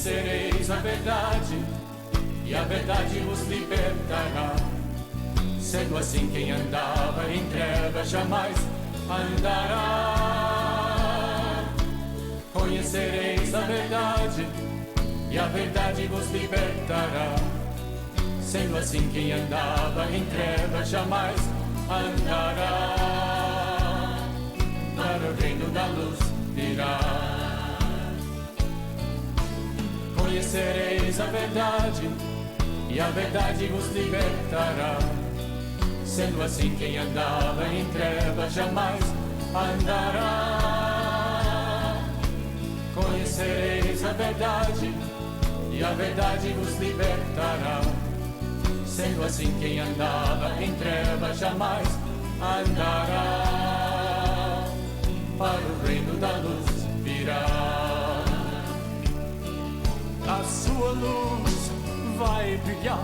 Conhecereis a verdade, e a verdade vos libertará. Sendo assim, quem andava em trevas jamais andará. Conhecereis a verdade, e a verdade vos libertará. Sendo assim, quem andava em trevas jamais andará. Para o reino da luz virá. Conhecereis a verdade, e a verdade vos libertará. Sendo assim, quem andava em trevas jamais andará. Conhecereis a verdade, e a verdade vos libertará. Sendo assim, quem andava em trevas jamais andará. Para o reino da luz virá. A sua luz vai brilhar,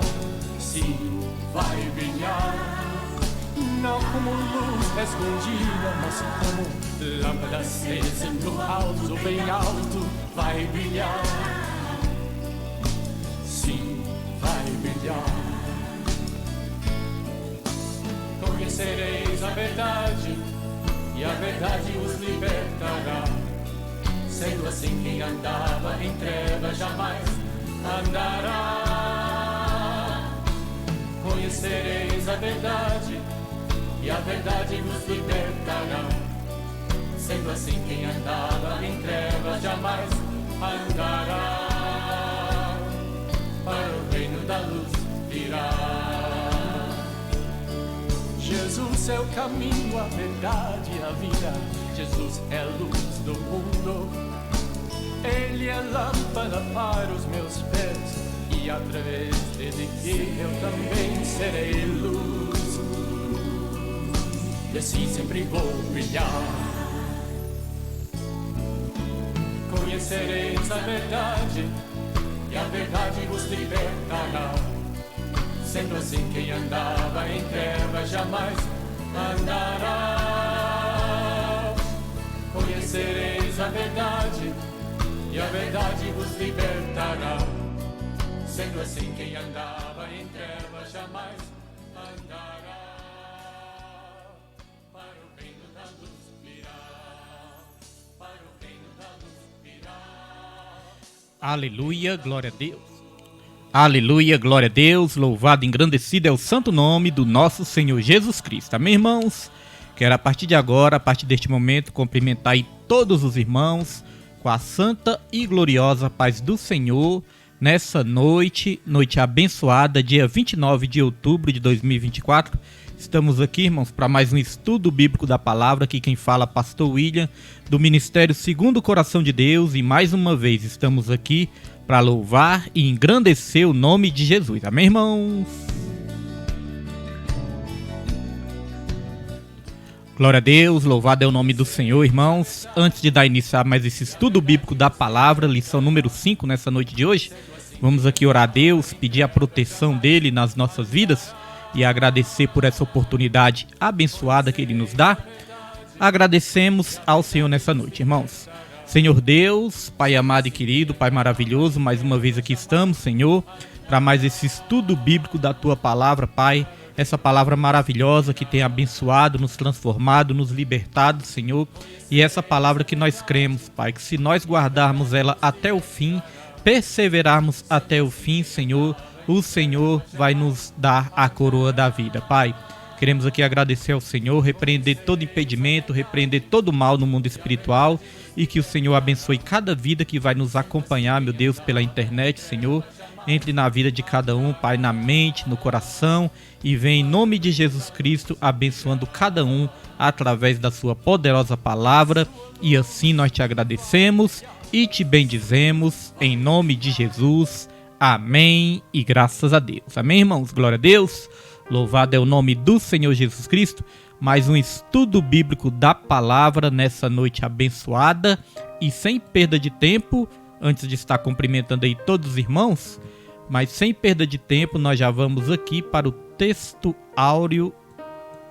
sim, vai brilhar. Não como luz escondida, mas como lâmpada acesa no alto, bem alto, vai brilhar. Sim, vai brilhar. Conhecereis a verdade, e a verdade os libertará. Sendo assim, quem andava em trevas jamais andará. Conhecereis a verdade, e a verdade vos libertará. Sendo assim, quem andava em trevas jamais andará. Para o reino da luz virá. Jesus é o caminho, a verdade e a vida. Jesus é a luz do mundo. Ele é lâmpada para os meus pés, e através dele que eu também serei luz. E assim sempre vou brilhar. Conhecereis a verdade, e a verdade vos libertará. Sendo assim, quem andava em trevas jamais andará. Conhecereis a verdade, e a verdade vos libertará. Sendo assim, quem andava em trevas jamais andará. Para o reino da luz virá. Para o reino da luz virá. Aleluia, glória a Deus. Aleluia, glória a Deus. Louvado e engrandecido é o santo nome do nosso Senhor Jesus Cristo. Amém, irmãos? Quero a partir de agora, a partir deste momento, cumprimentar aí todos os irmãos com a santa e gloriosa paz do Senhor, nessa noite abençoada, dia 29 de outubro de 2024. Estamos aqui, irmãos, para mais um estudo bíblico da palavra. Aqui quem fala é Pastor William, do Ministério Segundo o Coração de Deus. E mais uma vez estamos aqui para louvar e engrandecer o nome de Jesus. Amém, irmãos? Glória a Deus, louvado é o nome do Senhor, irmãos. Antes de dar início a mais esse estudo bíblico da palavra, lição número 5 nessa noite de hoje, vamos aqui orar a Deus, pedir a proteção dele nas nossas vidas e agradecer por essa oportunidade abençoada que ele nos dá. Agradecemos ao Senhor nessa noite, irmãos. Senhor Deus, Pai amado e querido, Pai maravilhoso, mais uma vez aqui estamos, Senhor, para mais esse estudo bíblico da Tua palavra, Pai. Essa palavra maravilhosa que tem abençoado, nos transformado, nos libertado, Senhor. E essa palavra que nós cremos, Pai, que se nós guardarmos ela até o fim, perseverarmos até o fim, Senhor, o Senhor vai nos dar a coroa da vida, Pai. Queremos aqui agradecer ao Senhor, repreender todo impedimento, repreender todo mal no mundo espiritual e que o Senhor abençoe cada vida que vai nos acompanhar, meu Deus, pela internet, Senhor. Entre na vida de cada um, Pai, na mente, no coração, e vem em nome de Jesus Cristo abençoando cada um através da sua poderosa palavra. E assim nós te agradecemos e te bendizemos em nome de Jesus. Amém e graças a Deus. Amém, irmãos? Glória a Deus. Louvado é o nome do Senhor Jesus Cristo. Mais um estudo bíblico da palavra nessa noite abençoada. E sem perda de tempo, antes de estar cumprimentando aí todos os irmãos, mas sem perda de tempo, nós já vamos aqui para o texto áureo.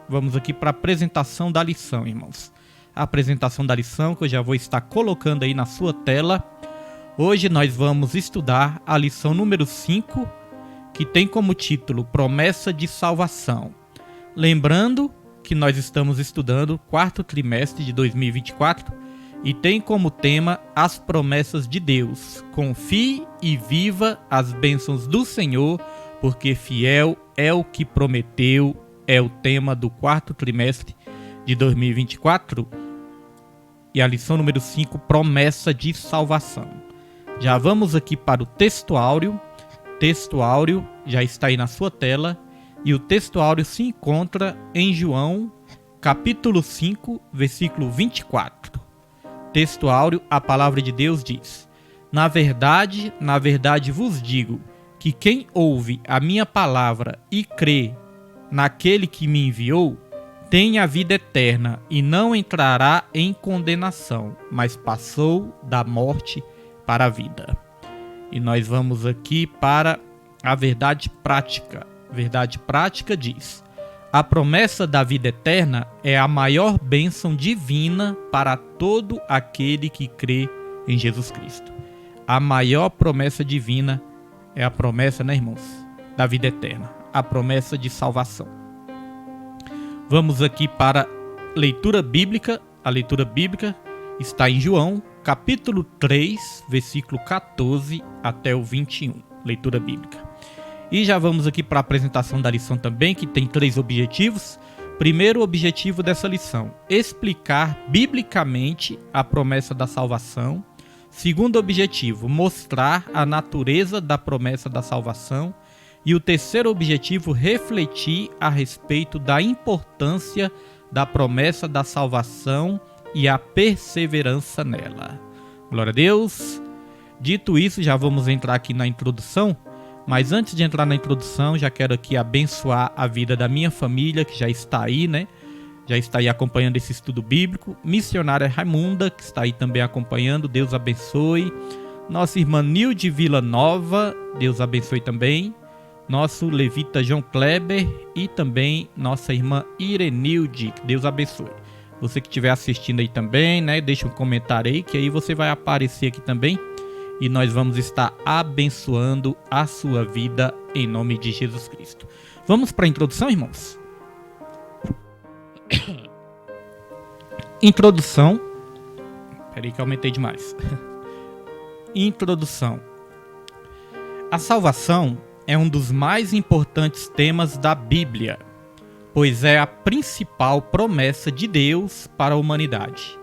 Vamos aqui para a apresentação da lição, irmãos. A apresentação da lição que eu já vou estar colocando aí na sua tela. Hoje nós vamos estudar a lição número 5, que tem como título Promessa de Salvação. Lembrando que nós estamos estudando o quarto trimestre de 2024 e tem como tema as promessas de Deus. Confie e viva as bênçãos do Senhor, porque fiel é o que prometeu, é o tema do quarto trimestre de 2024. E a lição número 5, Promessa de Salvação. Já vamos aqui para o texto áureo. Texto áureo já está aí na sua tela. E o texto áureo se encontra em João, capítulo 5, versículo 24. Texto áureo, a palavra de Deus diz: na verdade vos digo, que quem ouve a minha palavra e crê naquele que me enviou, tem a vida eterna e não entrará em condenação, mas passou da morte para a vida. E nós vamos aqui para a verdade prática. Verdade prática diz: a promessa da vida eterna é a maior bênção divina para todo aquele que crê em Jesus Cristo. A maior promessa divina é a promessa, né, irmãos, da vida eterna, a promessa de salvação. Vamos aqui para a leitura bíblica. A leitura bíblica está em João, capítulo 3, versículo 14 até o 21. Leitura bíblica. E já vamos aqui para a apresentação da lição também, que tem 3 objetivos. Primeiro objetivo dessa lição: explicar biblicamente a promessa da salvação. Segundo objetivo: mostrar a natureza da promessa da salvação. E o terceiro objetivo: refletir a respeito da importância da promessa da salvação e a perseverança nela. Glória a Deus. Dito isso, já vamos entrar aqui na introdução. Mas antes de entrar na introdução, já quero aqui abençoar a vida da minha família, que já está aí, né? Já está aí acompanhando esse estudo bíblico. Missionária Raimunda, que está aí também acompanhando. Deus abençoe. Nossa irmã Nilde Vila Nova, Deus abençoe também. Nosso levita João Kleber e também nossa irmã Irenilde, que Deus abençoe. Você que estiver assistindo aí também, né? Deixa um comentário aí, que aí você vai aparecer aqui também. E nós vamos estar abençoando a sua vida em nome de Jesus Cristo. Vamos para a introdução, irmãos? Introdução. Peraí que eu aumentei demais. Introdução. A salvação é um dos mais importantes temas da Bíblia, pois é a principal promessa de Deus para a humanidade.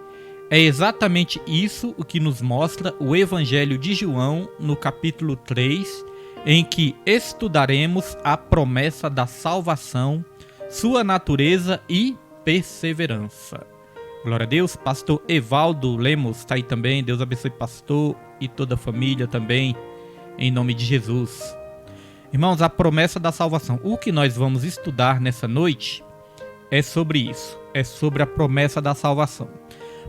É exatamente isso o que nos mostra o Evangelho de João no capítulo 3, em que estudaremos a promessa da salvação, sua natureza e perseverança. Glória a Deus. Pastor Evaldo Lemos está aí também. Deus abençoe pastor e toda a família também, em nome de Jesus. Irmãos, a promessa da salvação. O que nós vamos estudar nessa noite é sobre isso. É sobre a promessa da salvação.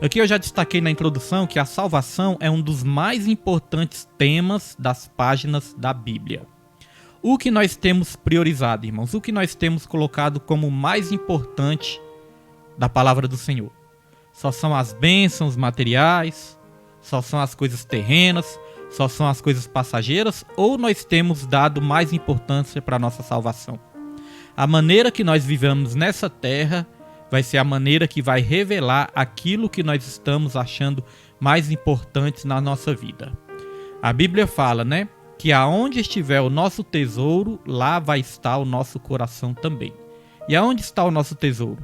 Aqui eu já destaquei na introdução que a salvação é um dos mais importantes temas das páginas da Bíblia. O que nós temos priorizado, irmãos? O que nós temos colocado como mais importante da palavra do Senhor? Só são as bênçãos materiais? Só são as coisas terrenas? Só são as coisas passageiras? Ou nós temos dado mais importância para a nossa salvação? A maneira que nós vivemos nessa terra vai ser a maneira que vai revelar aquilo que nós estamos achando mais importante na nossa vida. A Bíblia fala, né, que aonde estiver o nosso tesouro, lá vai estar o nosso coração também. E aonde está o nosso tesouro?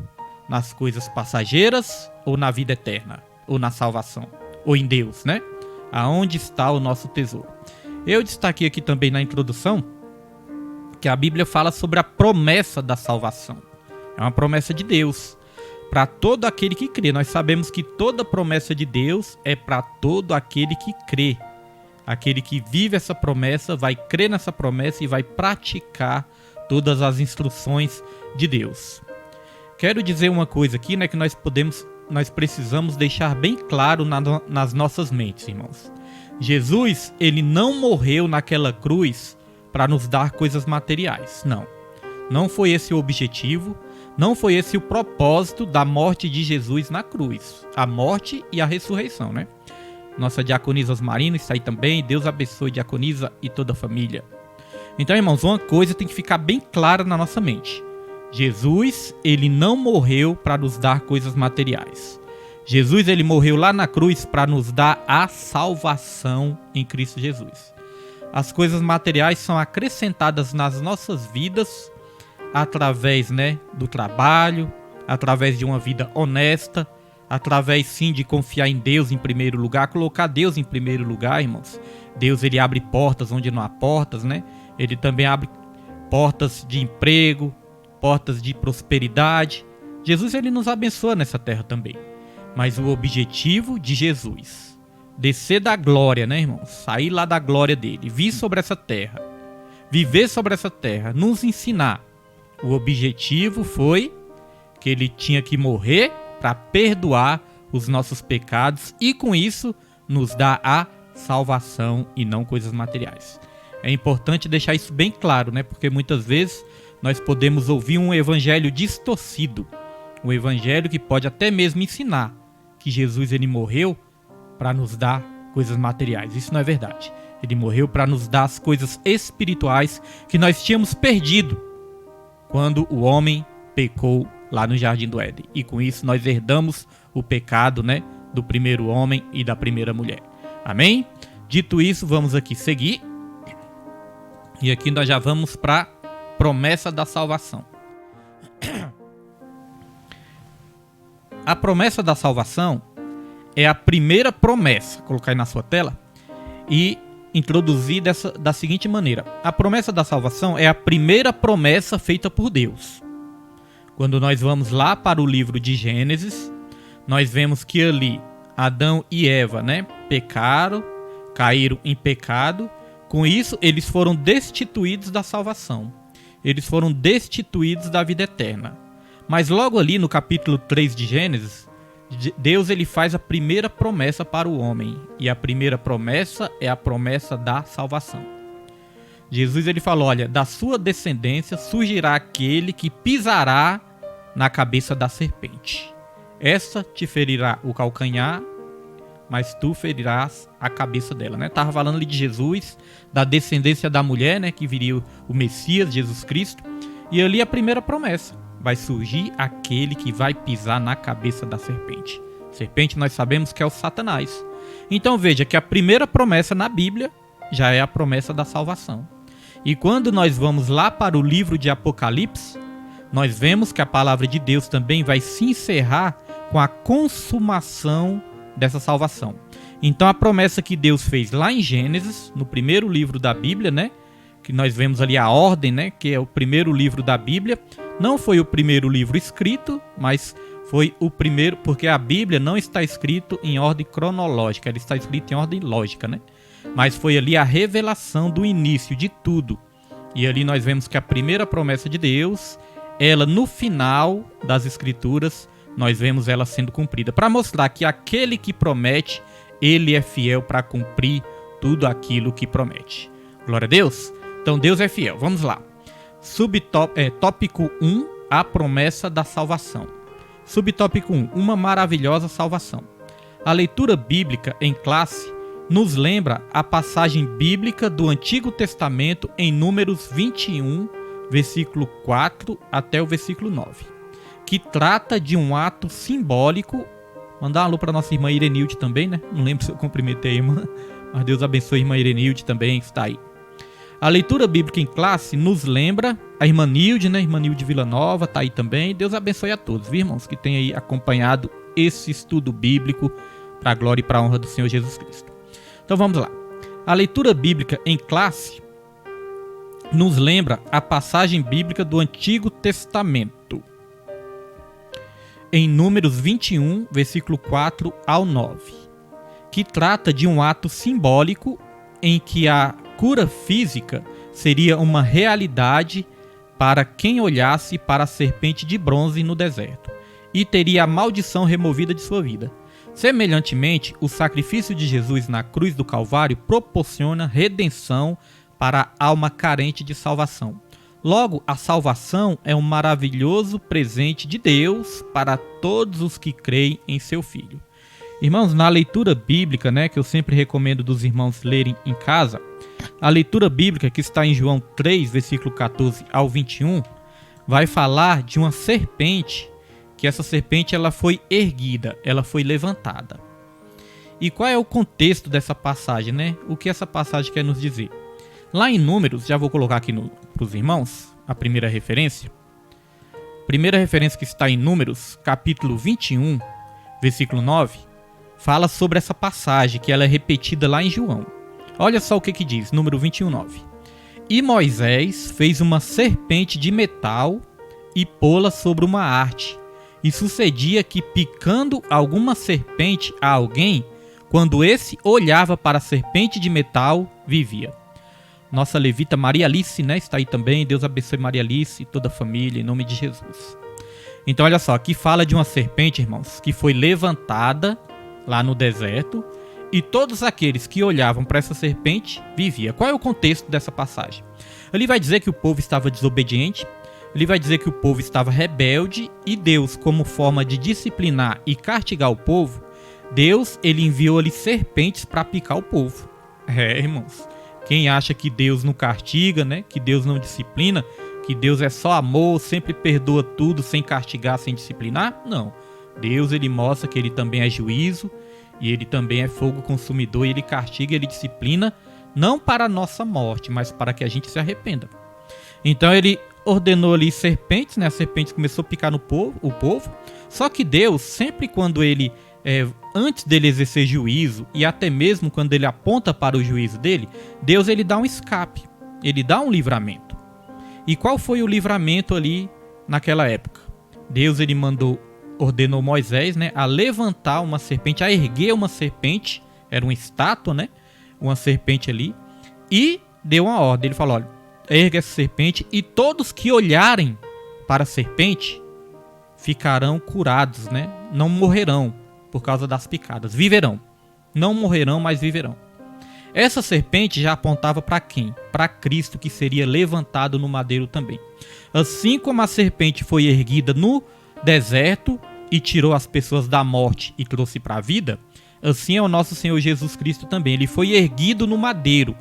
Nas coisas passageiras ou na vida eterna? Ou na salvação? Ou em Deus, né? Aonde está o nosso tesouro? Eu destaquei aqui também na introdução que a Bíblia fala sobre a promessa da salvação. É uma promessa de Deus para todo aquele que crê. Nós sabemos que toda promessa de Deus é para todo aquele que crê. Aquele que vive essa promessa vai crer nessa promessa e vai praticar todas as instruções de Deus. Quero dizer uma coisa aqui, né, que nós precisamos deixar bem claro nas nossas mentes, irmãos. Jesus, ele não morreu naquela cruz para nos dar coisas materiais. Não. Não foi esse o objetivo. Não foi esse o propósito da morte de Jesus na cruz. A morte e a ressurreição, né? Nossa diaconisa Osmarina está aí também. Deus abençoe diaconisa e toda a família. Então, irmãos, uma coisa tem que ficar bem clara na nossa mente. Jesus, ele não morreu para nos dar coisas materiais. Jesus, ele morreu lá na cruz para nos dar a salvação em Cristo Jesus. As coisas materiais são acrescentadas nas nossas vidas através, do trabalho, através de uma vida honesta, através sim de confiar em Deus em primeiro lugar, colocar Deus em primeiro lugar, irmãos. Deus, ele abre portas onde não há portas, Ele também abre portas de emprego, portas de prosperidade. Jesus, ele nos abençoa nessa terra também. Mas o objetivo de Jesus, descer da glória, irmãos? Sair lá da glória dele, vir sobre essa terra, viver sobre essa terra, nos ensinar. O objetivo foi que ele tinha que morrer para perdoar os nossos pecados e com isso nos dar a salvação e não coisas materiais. É importante deixar isso bem claro, porque muitas vezes nós podemos ouvir um evangelho distorcido, um evangelho que pode até mesmo ensinar que Jesus, ele morreu para nos dar coisas materiais. Isso não é verdade. Ele morreu para nos dar as coisas espirituais que nós tínhamos perdido quando o homem pecou lá no Jardim do Éden. E com isso nós herdamos o pecado, do primeiro homem e da primeira mulher. Amém? Dito isso, vamos aqui seguir. E aqui nós já vamos para a promessa da salvação. A promessa da salvação é a primeira promessa, vou colocar aí na sua tela, e introduzir da seguinte maneira. A promessa da salvação é a primeira promessa feita por Deus. Quando nós vamos lá para o livro de Gênesis, nós vemos que ali Adão e Eva, pecaram, caíram em pecado. Com isso, eles foram destituídos da salvação. Eles foram destituídos da vida eterna. Mas logo ali no capítulo 3 de Gênesis, Deus, ele faz a primeira promessa para o homem. E a primeira promessa é a promessa da salvação. Jesus, ele falou, olha, da sua descendência surgirá aquele que pisará na cabeça da serpente. Esta te ferirá o calcanhar, mas tu ferirás a cabeça dela. Estava falando ali de Jesus, da descendência da mulher, que viria o Messias, Jesus Cristo. E ali a primeira promessa. Vai surgir aquele que vai pisar na cabeça da serpente. Serpente nós sabemos que é o Satanás. Então veja que a primeira promessa na Bíblia já é a promessa da salvação. E quando nós vamos lá para o livro de Apocalipse, nós vemos que a palavra de Deus também vai se encerrar com a consumação dessa salvação. Então a promessa que Deus fez lá em Gênesis, no primeiro livro da Bíblia, que nós vemos ali a ordem, que é o primeiro livro da Bíblia, não foi o primeiro livro escrito, mas foi o primeiro, porque a Bíblia não está escrito em ordem cronológica, ela está escrita em ordem lógica, Mas foi ali a revelação do início de tudo. E ali nós vemos que a primeira promessa de Deus, ela no final das Escrituras, nós vemos ela sendo cumprida, para mostrar que aquele que promete, ele é fiel para cumprir tudo aquilo que promete. Glória a Deus? Então Deus é fiel. Vamos lá. Tópico 1, a promessa da salvação. Subtópico 1, uma maravilhosa salvação. A leitura bíblica em classe nos lembra a passagem bíblica do Antigo Testamento em Números 21, versículo 4 até o versículo 9, que trata de um ato simbólico. Mandar um alô para nossa irmã Irenilde também, Não lembro se eu cumprimentei a irmã, mas Deus abençoe a irmã Irenilde também, que está aí. A leitura bíblica em classe nos lembra a irmã Nilde, Irmã Nilde Vila Nova, está aí também. Deus abençoe a todos, viu, irmãos, que têm aí acompanhado esse estudo bíblico para a glória e para a honra do Senhor Jesus Cristo. Então vamos lá. A leitura bíblica em classe nos lembra a passagem bíblica do Antigo Testamento, em Números 21, versículo 4 ao 9, que trata de um ato simbólico em que a cura física seria uma realidade para quem olhasse para a serpente de bronze no deserto, e teria a maldição removida de sua vida. Semelhantemente, o sacrifício de Jesus na cruz do Calvário proporciona redenção para a alma carente de salvação. Logo, a salvação é um maravilhoso presente de Deus para todos os que creem em seu Filho. Irmãos, na leitura bíblica, né, que eu sempre recomendo dos irmãos lerem em casa, a leitura bíblica que está em João 3, versículo 14 ao 21, vai falar de uma serpente, que essa serpente ela foi erguida, ela foi levantada. E qual é o contexto dessa passagem, né? O que essa passagem quer nos dizer? Lá em Números, já vou colocar aqui para os irmãos, a primeira referência. Primeira referência que está em Números, capítulo 21, versículo 9, fala sobre essa passagem, que ela é repetida lá em João. Olha só o que diz, número 21, 9. E Moisés fez uma serpente de metal e pô-la sobre uma haste. E sucedia que, picando alguma serpente a alguém, quando esse olhava para a serpente de metal, vivia. Nossa levita Maria Alice, né, está aí também. Deus abençoe Maria Alice e toda a família, em nome de Jesus. Então, olha só, aqui fala de uma serpente, irmãos, que foi levantada lá no deserto, e todos aqueles que olhavam para essa serpente viviam. Qual é o contexto dessa passagem? Ele vai dizer que o povo estava desobediente, ele vai dizer que o povo estava rebelde, e Deus, como forma de disciplinar e castigar o povo, Deus ele enviou-lhe serpentes para picar o povo. Irmãos, quem acha que Deus não castiga, né, que Deus não disciplina, que Deus é só amor, sempre perdoa tudo sem castigar, sem disciplinar? Não. Deus ele mostra que ele também é juízo, e ele também é fogo consumidor, e ele castiga, ele disciplina, não para a nossa morte, mas para que a gente se arrependa. Então ele ordenou ali serpentes, né? A serpente começou a picar no povo, só que Deus, sempre quando ele, antes dele exercer juízo, e até mesmo quando ele aponta para o juízo dele, Deus ele dá um escape, ele dá um livramento. E qual foi o livramento ali naquela época? Deus ele ordenou Moisés, né, a levantar uma serpente, a erguer uma serpente, era uma estátua, né, uma serpente ali, e deu uma ordem. Ele falou: olha, ergue essa serpente, e todos que olharem para a serpente ficarão curados, né, não morrerão por causa das picadas, viverão, não morrerão, mas viverão. Essa serpente já apontava para quem? Para Cristo, que seria levantado no madeiro também. Assim como a serpente foi erguida no deserto e tirou as pessoas da morte e trouxe para a vida, assim é o nosso Senhor Jesus Cristo também. Ele foi erguido no madeiro.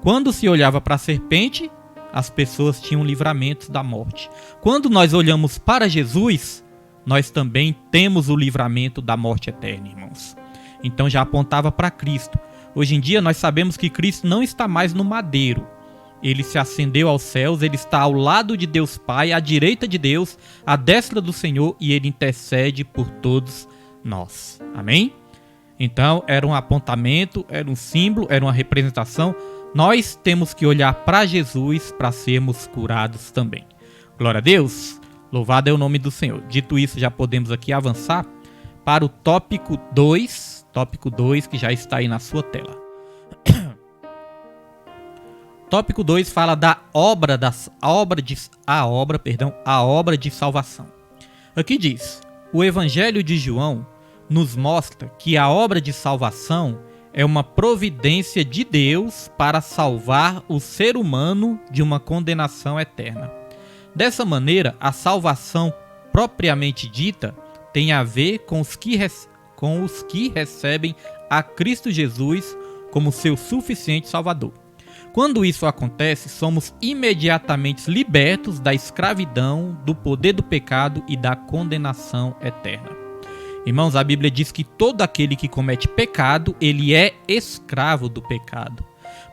Quando se olhava para a serpente, as pessoas tinham livramento da morte. Quando nós olhamos para Jesus, nós também temos o livramento da morte eterna, irmãos. Então já apontava para Cristo. Hoje em dia nós sabemos que Cristo não está mais no madeiro. Ele se ascendeu aos céus, ele está ao lado de Deus Pai, à direita de Deus, à destra do Senhor, e ele intercede por todos nós. Amém? Então era um apontamento, era um símbolo, era uma representação. Nós temos que olhar para Jesus para sermos curados também. Glória a Deus, louvado é o nome do Senhor. Dito isso, já podemos aqui avançar para o tópico 2, que já está aí na sua tela. Tópico 2 fala da obra de salvação. Aqui diz: o Evangelho de João nos mostra que a obra de salvação é uma providência de Deus para salvar o ser humano de uma condenação eterna. Dessa maneira, a salvação propriamente dita tem a ver com os que recebem a Cristo Jesus como seu suficiente Salvador. Quando isso acontece, somos imediatamente libertos da escravidão, do poder do pecado e da condenação eterna. Irmãos, a Bíblia diz que todo aquele que comete pecado, ele é escravo do pecado.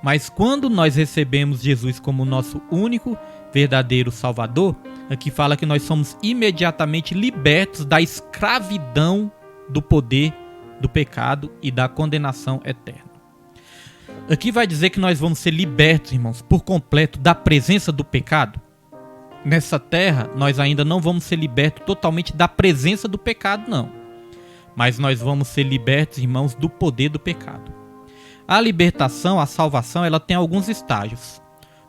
Mas quando nós recebemos Jesus como nosso único, verdadeiro Salvador, aqui fala que nós somos imediatamente libertos da escravidão do poder do pecado e da condenação eterna. Aqui vai dizer que nós vamos ser libertos, irmãos, por completo da presença do pecado. Nessa terra, nós ainda não vamos ser libertos totalmente da presença do pecado, não. Mas nós vamos ser libertos, irmãos, do poder do pecado. A libertação, a salvação, ela tem alguns estágios.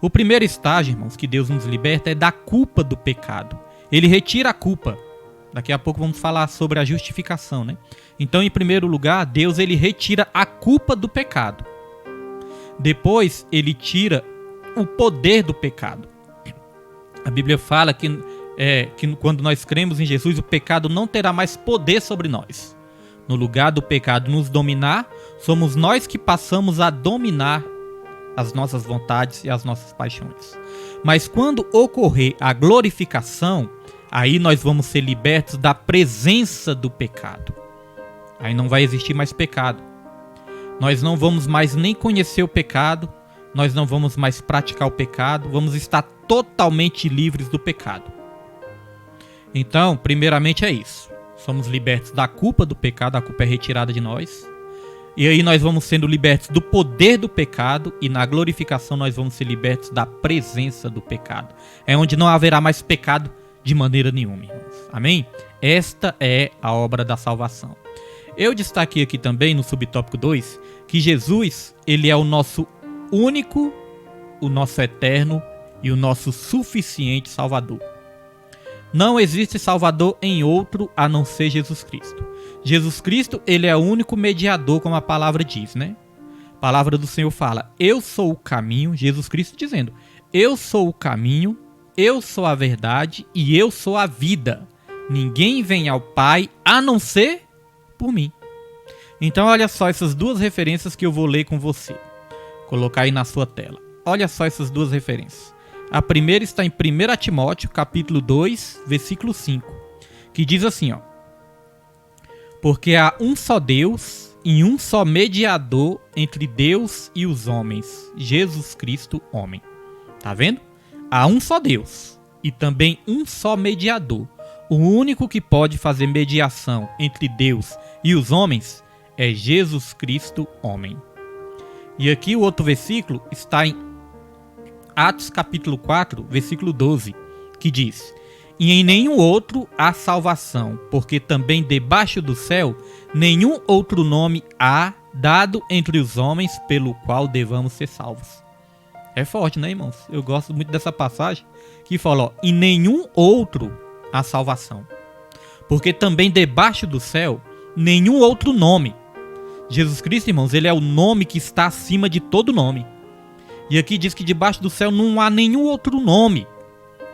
O primeiro estágio, irmãos, que Deus nos liberta é da culpa do pecado. Ele retira a culpa. Daqui a pouco vamos falar sobre a justificação, né? Então, em primeiro lugar, Deus ele retira a culpa do pecado. Depois, ele tira o poder do pecado. A Bíblia fala que quando nós cremos em Jesus, o pecado não terá mais poder sobre nós. no lugar do pecado nos dominar, somos nós que passamos a dominar as nossas vontades e as nossas paixões. Mas quando ocorrer a glorificação, aí nós vamos ser libertos da presença do pecado. Aí não vai existir mais pecado. Nós não vamos mais nem conhecer o pecado, nós não vamos mais praticar o pecado, vamos estar totalmente livres do pecado. Então, primeiramente é isso. Somos libertos da culpa do pecado, a culpa é retirada de nós. E aí nós vamos sendo libertos do poder do pecado e na glorificação nós vamos ser libertos da presença do pecado. É onde não haverá mais pecado de maneira nenhuma, irmãos. Amém? Esta é a obra da salvação. Eu destaquei aqui também no subtópico 2 que Jesus, ele é o nosso único, o nosso eterno e o nosso suficiente Salvador. Não existe Salvador em outro a não ser Jesus Cristo. Jesus Cristo, ele é o único mediador, como a palavra diz, né? A palavra do Senhor fala, eu sou o caminho, Jesus Cristo dizendo, eu sou o caminho, eu sou a verdade e eu sou a vida. Ninguém vem ao Pai a não ser por mim. Então olha só essas duas referências que eu vou ler com você. Vou colocar aí na sua tela. Olha só essas duas referências. A primeira está em 1 Timóteo, capítulo 2, versículo 5, que diz assim, ó: porque há um só Deus e um só mediador entre Deus e os homens, Jesus Cristo, homem. Tá vendo? Há um só Deus e também um só mediador. O único que pode fazer mediação entre Deus e os homens é Jesus Cristo, homem. E aqui o outro versículo está em Atos capítulo 4, versículo 12, que diz: e em nenhum outro há salvação, porque também debaixo do céu nenhum outro nome há dado entre os homens pelo qual devamos ser salvos. É forte, né, irmãos? Eu gosto muito dessa passagem que fala, ó, em nenhum outro há salvação, porque também debaixo do céu nenhum outro nome. Jesus Cristo, irmãos, ele é o nome que está acima de todo nome. E aqui diz que debaixo do céu não há nenhum outro nome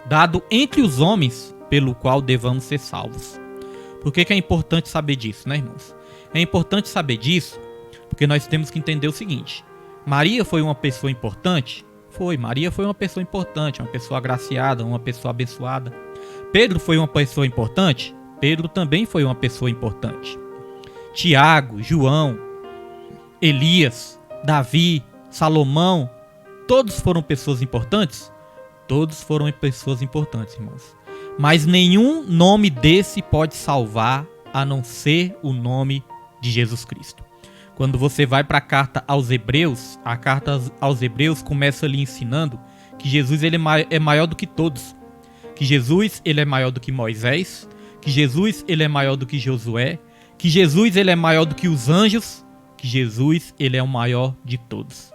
dado entre os homens pelo qual devamos ser salvos. Por que é importante saber disso, né, irmãos? É importante saber disso porque nós temos que entender o seguinte: Maria foi uma pessoa importante? Foi, Maria foi uma pessoa importante, uma pessoa agraciada, uma pessoa abençoada. Pedro foi uma pessoa importante? Pedro também foi uma pessoa importante. Tiago, João, Elias, Davi, Salomão, todos foram pessoas importantes? Todos foram pessoas importantes, irmãos. Mas nenhum nome desse pode salvar a não ser o nome de Jesus Cristo. Quando você vai para a carta aos Hebreus, a carta aos Hebreus começa ali ensinando que Jesus ele é maior do que todos. Que Jesus ele é maior do que Moisés, que Jesus ele é maior do que Josué, que Jesus ele é maior do que os anjos, que Jesus ele é o maior de todos.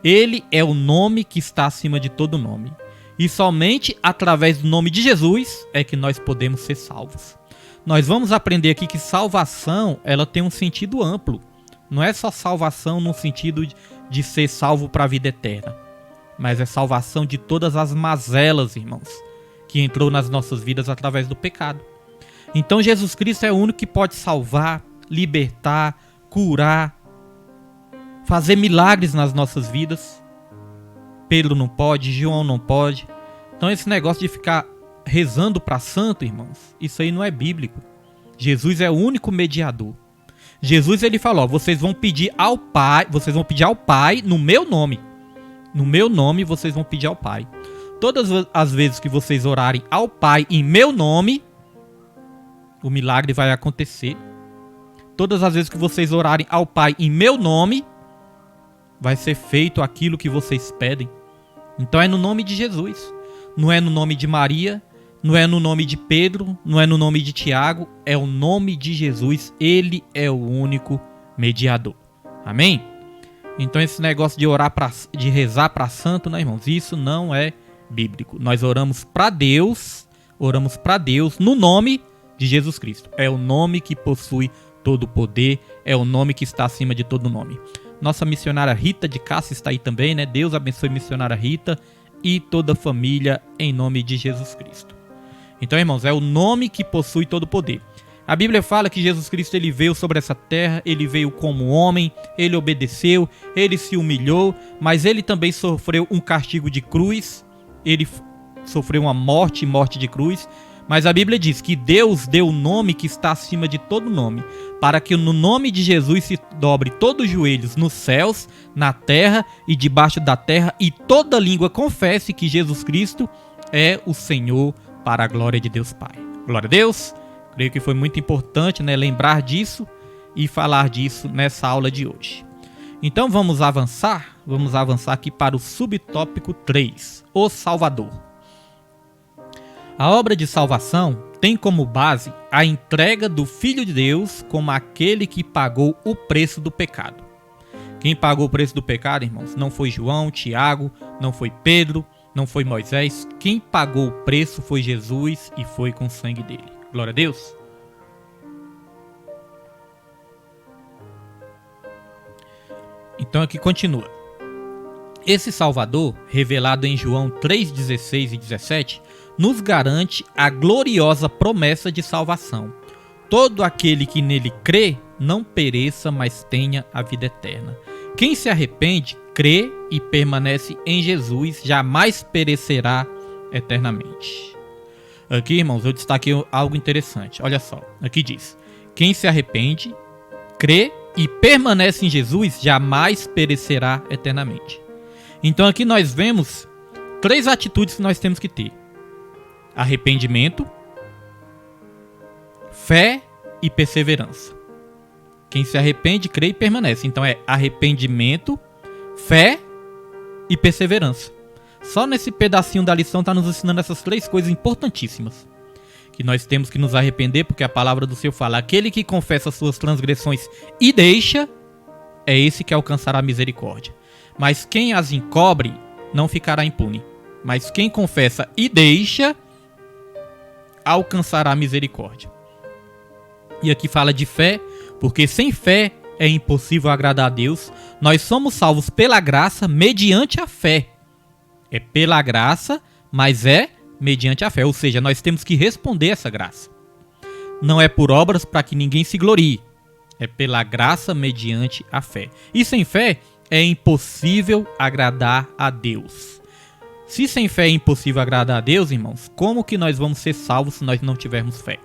Ele é o nome que está acima de todo nome. E somente através do nome de Jesus é que nós podemos ser salvos. Nós vamos aprender aqui que salvação ela tem um sentido amplo. Não é só salvação no sentido de ser salvo para a vida eterna, mas é salvação de todas as mazelas, irmãos, que entrou nas nossas vidas através do pecado. Então Jesus Cristo é o único que pode salvar, libertar, curar, fazer milagres nas nossas vidas. Pedro não pode, João não pode. Então esse negócio de ficar rezando para santo, irmãos, isso aí não é bíblico. Jesus é o único mediador. Jesus ele falou, vocês vão pedir ao Pai no meu nome. No meu nome vocês vão pedir ao Pai. Todas as vezes que vocês orarem ao Pai em meu nome, o milagre vai acontecer. Todas as vezes que vocês orarem ao Pai em meu nome, vai ser feito aquilo que vocês pedem. Então é no nome de Jesus. Não é no nome de Maria, não é no nome de Pedro, não é no nome de Tiago, é o nome de Jesus. Ele é o único mediador. Amém? Então esse negócio de rezar para santo, né, irmãos? Isso não é bíblico. Nós oramos para Deus no nome de Jesus Cristo. É o nome que possui todo o poder, é o nome que está acima de todo nome. Nossa missionária Rita de Cássia está aí também, né? Deus abençoe a missionária Rita e toda a família em nome de Jesus Cristo. Então, irmãos, é o nome que possui todo o poder. A Bíblia fala que Jesus Cristo ele veio sobre essa terra, ele veio como homem, ele obedeceu, ele se humilhou, mas ele também sofreu um castigo de cruz, ele sofreu uma morte de cruz. Mas a Bíblia diz que Deus deu o nome que está acima de todo nome, para que no nome de Jesus se dobre todos os joelhos nos céus, na terra e debaixo da terra, e toda língua confesse que Jesus Cristo é o Senhor, para a glória de Deus Pai. Glória a Deus. Creio que foi muito importante, né, lembrar disso e falar disso nessa aula de hoje. Então vamos avançar aqui para o subtópico 3, o Salvador. A obra de salvação tem como base a entrega do Filho de Deus como aquele que pagou o preço do pecado. Quem pagou o preço do pecado, irmãos, não foi João, Tiago, não foi Pedro, não foi Moisés. Quem pagou o preço foi Jesus e foi com o sangue dele. Glória a Deus. Então aqui continua. Esse Salvador, revelado em João 3,16 e 17, nos garante a gloriosa promessa de salvação. Todo aquele que nele crê, não pereça, mas tenha a vida eterna. Quem se arrepende, crê e permanece em Jesus, jamais perecerá eternamente. Aqui, irmãos, eu destaquei algo interessante. Olha só, aqui diz: quem se arrepende, crê e permanece em Jesus, jamais perecerá eternamente. Então aqui nós vemos 3 atitudes que nós temos que ter: arrependimento, fé e perseverança. Quem se arrepende, crê e permanece. Então é arrependimento, fé e perseverança. Só nesse pedacinho da lição está nos ensinando essas 3 coisas importantíssimas. Que nós temos que nos arrepender, porque a palavra do Senhor fala: aquele que confessa as suas transgressões e deixa, é esse que alcançará a misericórdia. Mas quem as encobre, não ficará impune. Mas quem confessa e deixa, alcançará a misericórdia. E aqui fala de fé, porque sem fé é impossível agradar a Deus. Nós somos salvos pela graça, mediante a fé. É pela graça, mas é mediante a fé. Ou seja, nós temos que responder essa graça. Não é por obras para que ninguém se glorie. É pela graça mediante a fé. E sem fé é impossível agradar a Deus. Se sem fé é impossível agradar a Deus, irmãos, como que nós vamos ser salvos se nós não tivermos fé?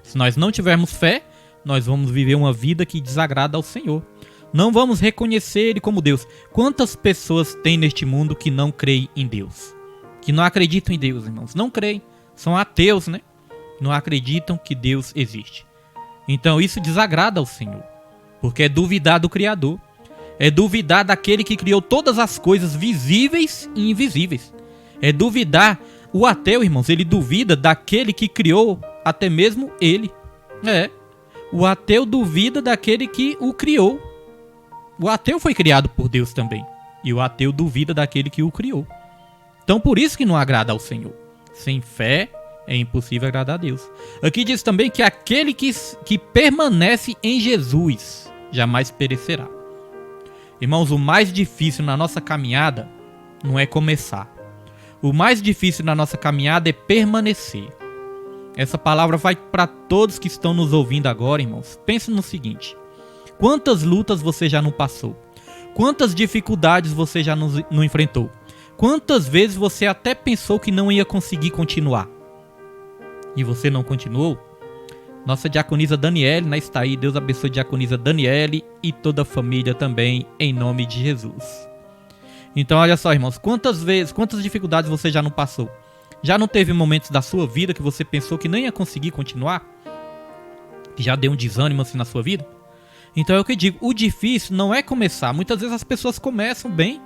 Se nós não tivermos fé, nós vamos viver uma vida que desagrada ao Senhor. Não vamos reconhecer Ele como Deus. Quantas pessoas tem neste mundo que não creem em Deus? Que não acreditam em Deus, irmãos? Não creem. São ateus, né? Não acreditam que Deus existe. Então isso desagrada ao Senhor. Porque é duvidar do Criador. É duvidar daquele que criou todas as coisas visíveis e invisíveis. É duvidar. O ateu, irmãos, ele duvida daquele que criou até mesmo ele. O ateu duvida daquele que o criou. O ateu foi criado por Deus também. E o ateu duvida daquele que o criou. Então por isso que não agrada ao Senhor. Sem fé é impossível agradar a Deus. Aqui diz também que aquele que permanece em Jesus jamais perecerá. Irmãos, o mais difícil na nossa caminhada não é começar. O mais difícil na nossa caminhada é permanecer. Essa palavra vai para todos que estão nos ouvindo agora, irmãos. Pense no seguinte: quantas lutas você já não passou? Quantas dificuldades você já não enfrentou? Quantas vezes você até pensou que não ia conseguir continuar? E você não continuou? Nossa diaconisa Daniele, né, está aí. Deus abençoe a diaconisa Daniele e toda a família também, em nome de Jesus. Então olha só, irmãos, quantas dificuldades você já não passou? Já não teve momentos da sua vida que você pensou que nem ia conseguir continuar? Que já deu um desânimo assim na sua vida? Então é o que eu digo, o difícil não é começar. Muitas vezes as pessoas começam bem,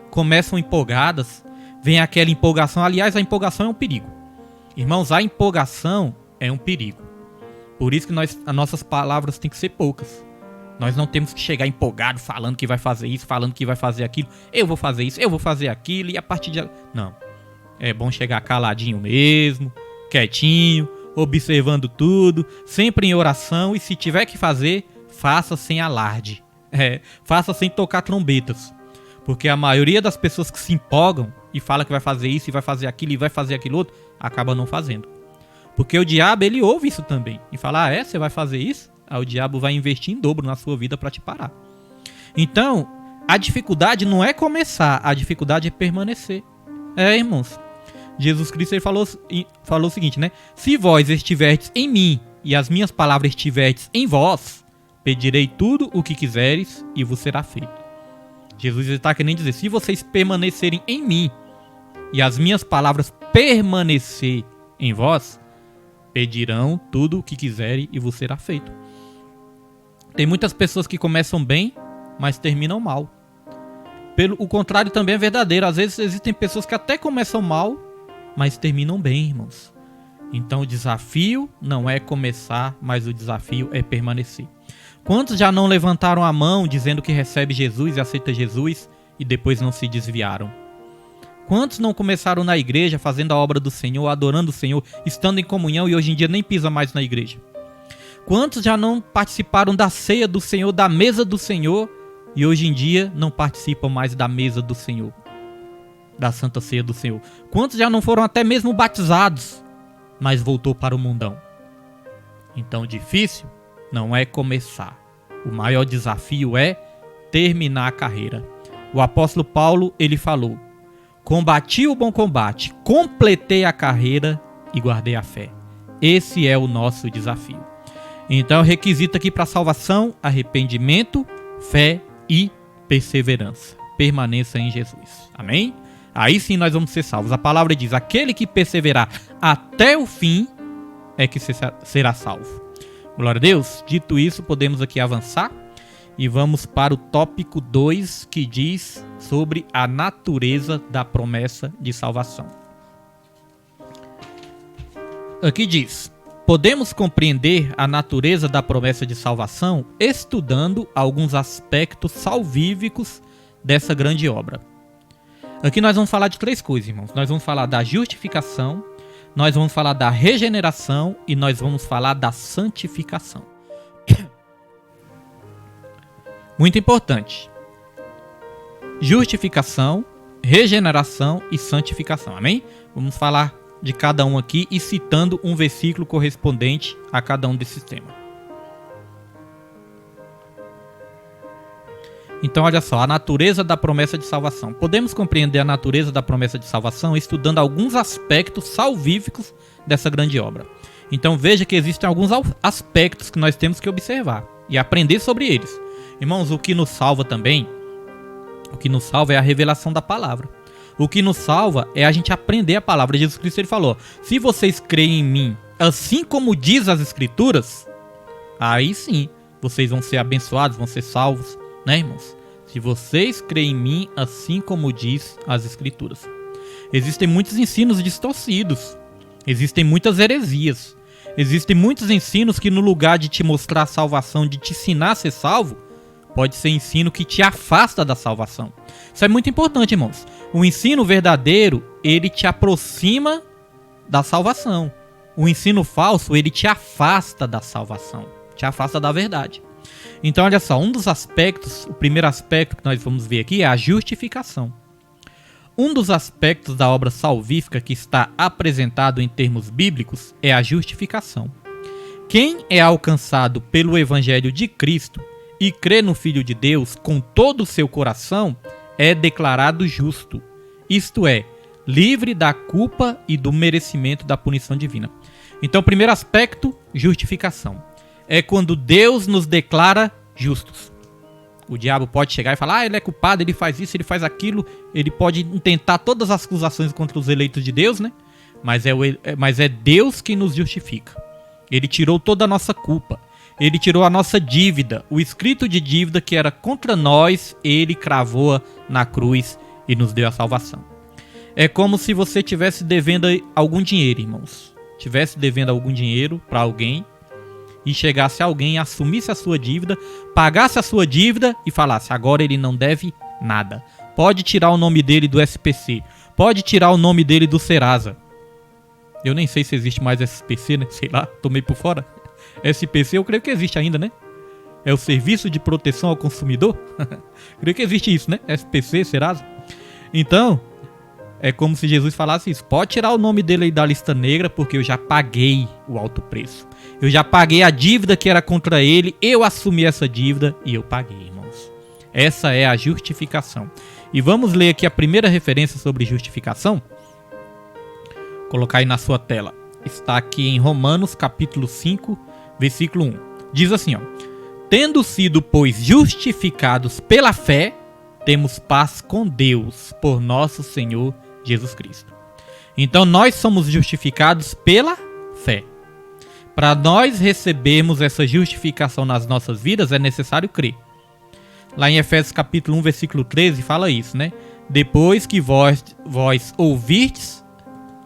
começam empolgadas, vem aquela empolgação. Aliás, a empolgação é um perigo. Irmãos, a empolgação é um perigo. Por isso que as nossas palavras têm que ser poucas. Nós não temos que chegar empolgado falando que vai fazer isso, falando que vai fazer aquilo. Eu vou fazer isso, eu vou fazer aquilo e a partir de... Não. É bom chegar caladinho mesmo, quietinho, observando tudo, sempre em oração, e se tiver que fazer, faça sem alarde. Faça sem tocar trombetas. Porque a maioria das pessoas que se empolgam e fala que vai fazer isso, e vai fazer aquilo, e vai fazer aquilo outro, acaba não fazendo. Porque o diabo, ele ouve isso também. E fala, você vai fazer isso? Aí o diabo vai investir em dobro na sua vida para te parar. Então, a dificuldade não é começar, a dificuldade é permanecer. Irmãos, Jesus Cristo ele falou o seguinte, né? Se vós estiverdes em mim e as minhas palavras estiverdes em vós, pedirei tudo o que quiseres e vos será feito. Jesus está querendo dizer, se vocês permanecerem em mim e as minhas palavras permanecer em vós, pedirão tudo o que quiserem e vos será feito. Tem muitas pessoas que começam bem, mas terminam mal. O contrário também é verdadeiro. Às vezes existem pessoas que até começam mal, mas terminam bem, irmãos. Então o desafio não é começar, mas o desafio é permanecer. Quantos já não levantaram a mão dizendo que recebe Jesus e aceita Jesus e depois não se desviaram? Quantos não começaram na igreja fazendo a obra do Senhor, adorando o Senhor, estando em comunhão e hoje em dia nem pisa mais na igreja? Quantos já não participaram da ceia do Senhor, da mesa do Senhor e hoje em dia não participam mais da mesa do Senhor, da Santa Ceia do Senhor? Quantos já não foram até mesmo batizados, mas voltou para o mundão? Então difícil não é começar. O maior desafio é terminar a carreira. O apóstolo Paulo, ele falou: combati o bom combate, completei a carreira e guardei a fé. Esse é o nosso desafio. Então, requisito aqui para a salvação: arrependimento, fé e perseverança. Permaneça em Jesus. Amém? Aí sim nós vamos ser salvos. A palavra diz: aquele que perseverar até o fim é que será salvo. Glória a Deus. Dito isso, podemos aqui avançar e vamos para o tópico 2, que diz sobre a natureza da promessa de salvação. Aqui diz: podemos compreender a natureza da promessa de salvação estudando alguns aspectos salvíficos dessa grande obra. Aqui nós vamos falar de 3 coisas, irmãos. Nós vamos falar da justificação, nós vamos falar da regeneração e nós vamos falar da santificação. Muito importante. Justificação, regeneração e santificação. Amém? Vamos falar de cada um aqui e citando um versículo correspondente a cada um desses temas. Então, olha só, a natureza da promessa de salvação. Podemos compreender a natureza da promessa de salvação estudando alguns aspectos salvíficos dessa grande obra. Então, veja que existem alguns aspectos que nós temos que observar e aprender sobre eles. Irmãos, o que nos salva também, o que nos salva é a revelação da palavra. O que nos salva é a gente aprender a palavra. Jesus Cristo ele falou: se vocês creem em mim, assim como diz as Escrituras, aí sim, vocês vão ser abençoados, vão ser salvos. Né, irmãos? Se vocês creem em mim, assim como diz as Escrituras. Existem muitos ensinos distorcidos. Existem muitas heresias. Existem muitos ensinos que, no lugar de te mostrar a salvação, de te ensinar a ser salvo, pode ser ensino que te afasta da salvação. Isso é muito importante, irmãos. O ensino verdadeiro, ele te aproxima da salvação. O ensino falso, ele te afasta da salvação. Te afasta da verdade. Então, olha só, um dos aspectos, o primeiro aspecto que nós vamos ver aqui é a justificação. Um dos aspectos da obra salvífica que está apresentado em termos bíblicos é a justificação. Quem é alcançado pelo Evangelho de Cristo e crê no Filho de Deus com todo o seu coração é declarado justo, isto é, livre da culpa e do merecimento da punição divina. Então, o primeiro aspecto, justificação. É quando Deus nos declara justos. O diabo pode chegar e falar: ele é culpado, ele faz isso, ele faz aquilo. Ele pode intentar todas as acusações contra os eleitos de Deus, né? Mas é Deus quem nos justifica. Ele tirou toda a nossa culpa. Ele tirou a nossa dívida. O escrito de dívida que era contra nós, ele cravou na cruz e nos deu a salvação. É como se você estivesse devendo algum dinheiro, irmãos. Estivesse devendo algum dinheiro para alguém e chegasse alguém, assumisse a sua dívida, pagasse a sua dívida e falasse: agora ele não deve nada. Pode tirar o nome dele do SPC, pode tirar o nome dele do Serasa. Eu nem sei se existe mais SPC, né? Sei lá, tomei por fora. SPC eu creio que existe ainda, né? É o Serviço de Proteção ao Consumidor. Creio que existe isso, né? SPC, Serasa. Então, é como se Jesus falasse isso. Pode tirar o nome dele aí da lista negra, porque eu já paguei o alto preço. Eu já paguei a dívida que era contra ele, eu assumi essa dívida e eu paguei, irmãos. Essa é a justificação. E vamos ler aqui a primeira referência sobre justificação. Vou colocar aí na sua tela. Está aqui em Romanos capítulo 5, versículo 1. Diz assim, ó: tendo sido, pois, justificados pela fé, temos paz com Deus, por nosso Senhor Jesus Cristo. Então nós somos justificados pela fé. Para nós recebermos essa justificação nas nossas vidas, é necessário crer. Lá em Efésios capítulo 1, versículo 13, fala isso, né? Depois que vós ouvirdes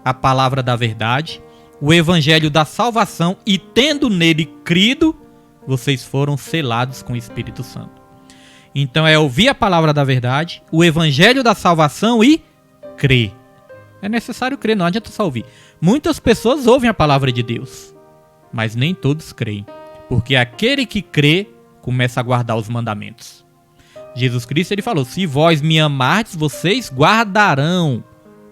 a palavra da verdade, o evangelho da salvação, e tendo nele crido, vocês foram selados com o Espírito Santo. Então é ouvir a palavra da verdade, o evangelho da salvação e crer. É necessário crer, não adianta só ouvir. Muitas pessoas ouvem a palavra de Deus, mas nem todos creem. Porque aquele que crê, começa a guardar os mandamentos. Jesus Cristo, ele falou: se vós me amardes, vocês guardarão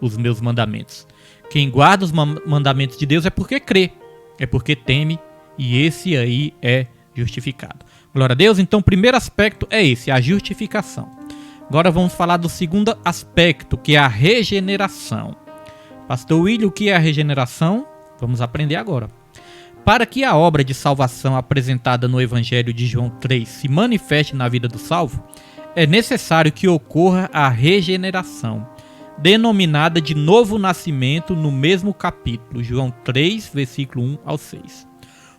os meus mandamentos. Quem guarda os mandamentos de Deus é porque crê, é porque teme, e esse aí é justificado. Glória a Deus. Então o primeiro aspecto é esse, a justificação. Agora vamos falar do segundo aspecto, que é a regeneração. Pastor William, o que é a regeneração? Vamos aprender agora. Para que a obra de salvação apresentada no Evangelho de João 3 se manifeste na vida do salvo, é necessário que ocorra a regeneração, denominada de novo nascimento no mesmo capítulo, João 3, versículo 1 ao 6.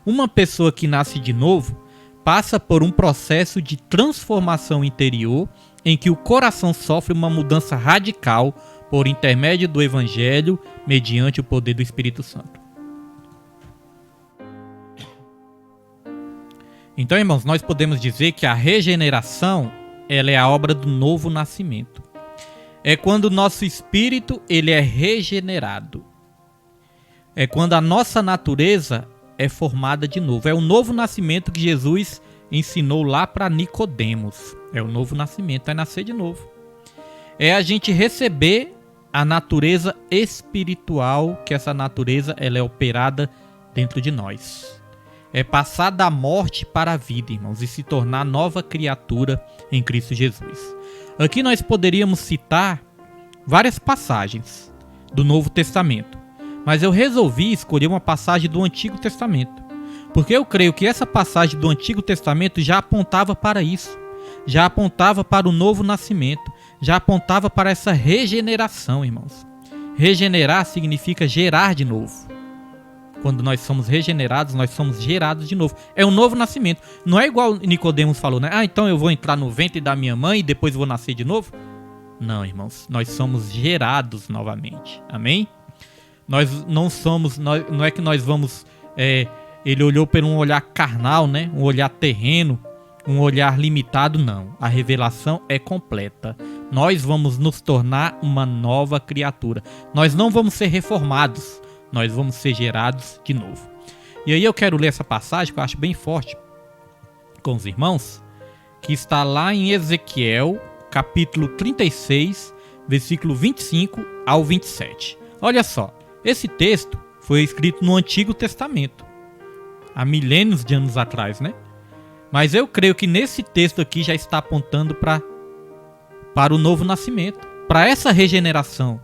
Uma pessoa que nasce de novo passa por um processo de transformação interior em que o coração sofre uma mudança radical por intermédio do Evangelho, mediante o poder do Espírito Santo. Então, irmãos, nós podemos dizer que a regeneração, ela é a obra do novo nascimento. É quando o nosso espírito ele é regenerado. É quando a nossa natureza é formada de novo. É o novo nascimento que Jesus ensinou lá para Nicodemos. É o novo nascimento, é nascer de novo. É a gente receber a natureza espiritual, que essa natureza ela é operada dentro de nós. É passar da morte para a vida, irmãos, e se tornar nova criatura em Cristo Jesus. Aqui nós poderíamos citar várias passagens do Novo Testamento, mas eu resolvi escolher uma passagem do Antigo Testamento, porque eu creio que essa passagem do Antigo Testamento já apontava para isso, já apontava para o novo nascimento, já apontava para essa regeneração, irmãos. Regenerar significa gerar de novo. Quando nós somos regenerados, nós somos gerados de novo. É um novo nascimento. Não é igual Nicodemos falou, né? Então eu vou entrar no ventre da minha mãe e depois vou nascer de novo? Não, irmãos. Nós somos gerados novamente. Amém? Nós não somos... não é que nós vamos... ele olhou por um olhar carnal, né? Um olhar terreno, um olhar limitado, não. A revelação é completa. Nós vamos nos tornar uma nova criatura. Nós não vamos ser reformados. Nós vamos ser gerados de novo. E aí eu quero ler essa passagem que eu acho bem forte com os irmãos, que está lá em Ezequiel, capítulo 36, versículo 25 ao 27. Olha só, esse texto foi escrito no Antigo Testamento, há milênios de anos atrás, né? Mas eu creio que nesse texto aqui já está apontando para o novo nascimento, para essa regeneração,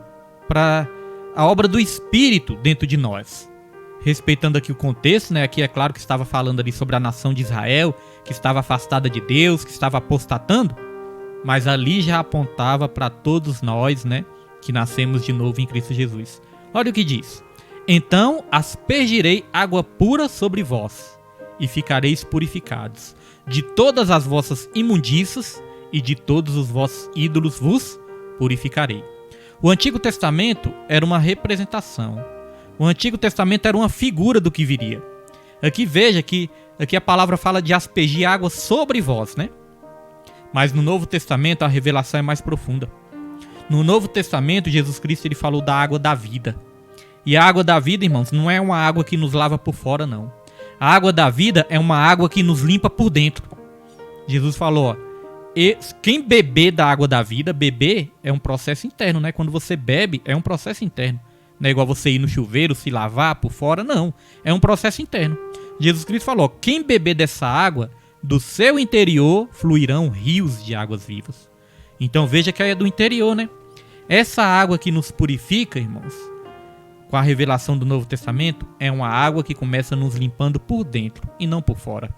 para a obra do Espírito dentro de nós. Respeitando aqui o contexto, né? Aqui é claro que estava falando ali sobre a nação de Israel, que estava afastada de Deus, que estava apostatando, mas ali já apontava para todos nós, né? Que nascemos de novo em Cristo Jesus. Olha o que diz: então aspergirei água pura sobre vós, e ficareis purificados. De todas as vossas imundícias e de todos os vossos ídolos vos purificarei. O Antigo Testamento era uma representação. O Antigo Testamento era uma figura do que viria. Aqui veja que aqui a palavra fala de aspergir água sobre vós, né? Mas no Novo Testamento a revelação é mais profunda. No Novo Testamento, Jesus Cristo ele falou da água da vida. E a água da vida, irmãos, não é uma água que nos lava por fora, não. A água da vida é uma água que nos limpa por dentro. Jesus falou, ó, E quem beber da água da vida, beber é um processo interno, né? Quando você bebe, é um processo interno. Não é igual você ir no chuveiro, se lavar por fora, não. É um processo interno. Jesus Cristo falou, quem beber dessa água, do seu interior fluirão rios de águas vivas. Então veja que aí é do interior, né? Essa água que nos purifica, irmãos, com a revelação do Novo Testamento, é uma água que começa nos limpando por dentro e não por fora.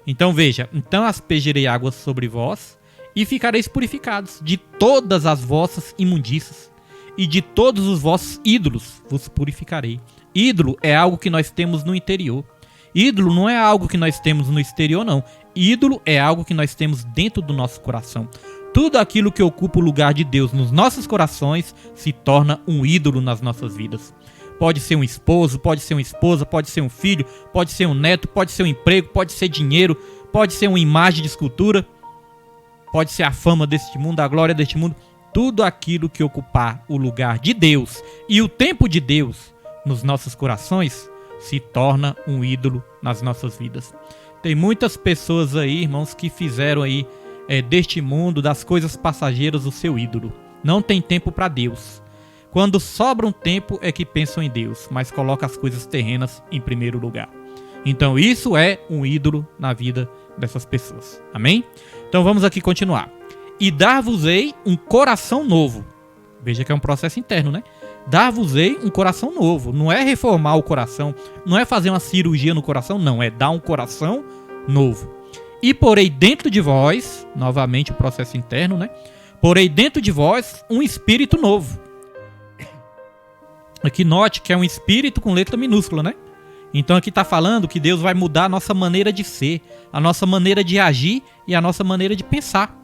Então veja, então aspergirei águas sobre vós e ficareis purificados de todas as vossas imundícias e de todos os vossos ídolos vos purificarei. Ídolo é algo que nós temos no interior. Ídolo não é algo que nós temos no exterior, não. Ídolo é algo que nós temos dentro do nosso coração. Tudo aquilo que ocupa o lugar de Deus nos nossos corações se torna um ídolo nas nossas vidas. Pode ser um esposo, pode ser uma esposa, pode ser um filho, pode ser um neto, pode ser um emprego, pode ser dinheiro, pode ser uma imagem de escultura, pode ser a fama deste mundo, a glória deste mundo. Tudo aquilo que ocupar o lugar de Deus e o tempo de Deus nos nossos corações se torna um ídolo nas nossas vidas. Tem muitas pessoas aí, irmãos, que fizeram aí deste mundo, das coisas passageiras, o seu ídolo. Não tem tempo para Deus. Quando sobra um tempo é que pensam em Deus, mas coloca as coisas terrenas em primeiro lugar. Então isso é um ídolo na vida dessas pessoas. Amém? Então vamos aqui continuar. E dar-vos-ei um coração novo. Veja que é um processo interno, né? Dar-vos-ei um coração novo. Não é reformar o coração, não é fazer uma cirurgia no coração, não. É dar um coração novo. E porei dentro de vós, novamente o processo interno, né? Porei dentro de vós um espírito novo. Aqui note que é um espírito com letra minúscula, né? Então aqui está falando que Deus vai mudar a nossa maneira de ser, a nossa maneira de agir e a nossa maneira de pensar.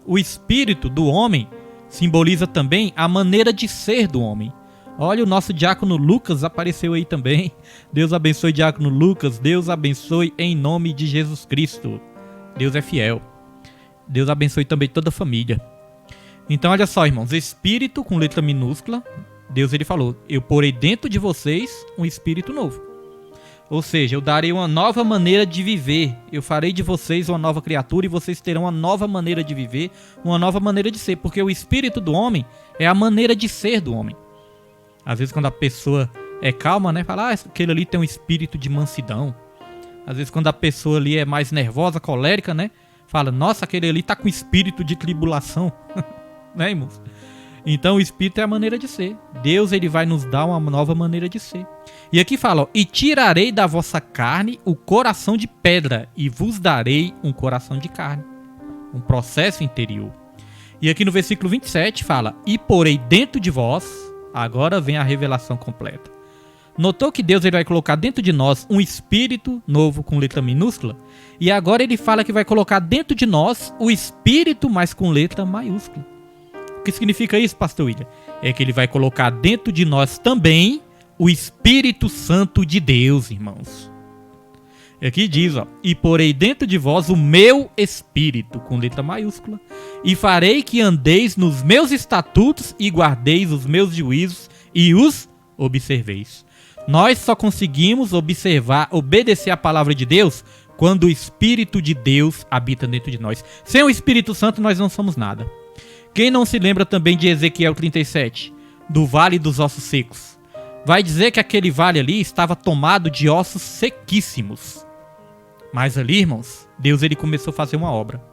O espírito do homem simboliza também a maneira de ser do homem. Olha, o nosso diácono Lucas apareceu aí também. Deus abençoe diácono Lucas, Deus abençoe em nome de Jesus Cristo. Deus é fiel. Deus abençoe também toda a família. Então olha só, irmãos, espírito com letra minúscula, Deus ele falou, eu porei dentro de vocês um espírito novo. Ou seja, eu darei uma nova maneira de viver. Eu farei de vocês uma nova criatura e vocês terão uma nova maneira de viver, uma nova maneira de ser. Porque o espírito do homem é a maneira de ser do homem. Às vezes quando a pessoa é calma, né? Fala, aquele ali tem um espírito de mansidão. Às vezes quando a pessoa ali é mais nervosa, colérica, né? Fala, nossa, aquele ali tá com espírito de tribulação. Né, irmãos? Então o espírito é a maneira de ser. Deus ele vai nos dar uma nova maneira de ser. E aqui fala, ó, e tirarei da vossa carne o coração de pedra e vos darei um coração de carne. Um processo interior. E aqui no versículo 27 fala, e porei dentro de vós, agora vem a revelação completa. Notou que Deus ele vai colocar dentro de nós um espírito novo com letra minúscula? E agora ele fala que vai colocar dentro de nós o espírito, mas com letra maiúscula. O que significa isso, pastor William? É que ele vai colocar dentro de nós também o Espírito Santo de Deus, irmãos. Aqui diz, ó, e porei dentro de vós o meu espírito, com letra maiúscula, e farei que andeis nos meus estatutos e guardeis os meus juízos e os observeis. Nós só conseguimos obedecer a palavra de Deus quando o Espírito de Deus habita dentro de nós. Sem o Espírito Santo nós não somos nada. Quem não se lembra também de Ezequiel 37, do vale dos ossos secos? Vai dizer que aquele vale ali estava tomado de ossos sequíssimos. Mas ali, irmãos, Deus ele começou a fazer uma obra.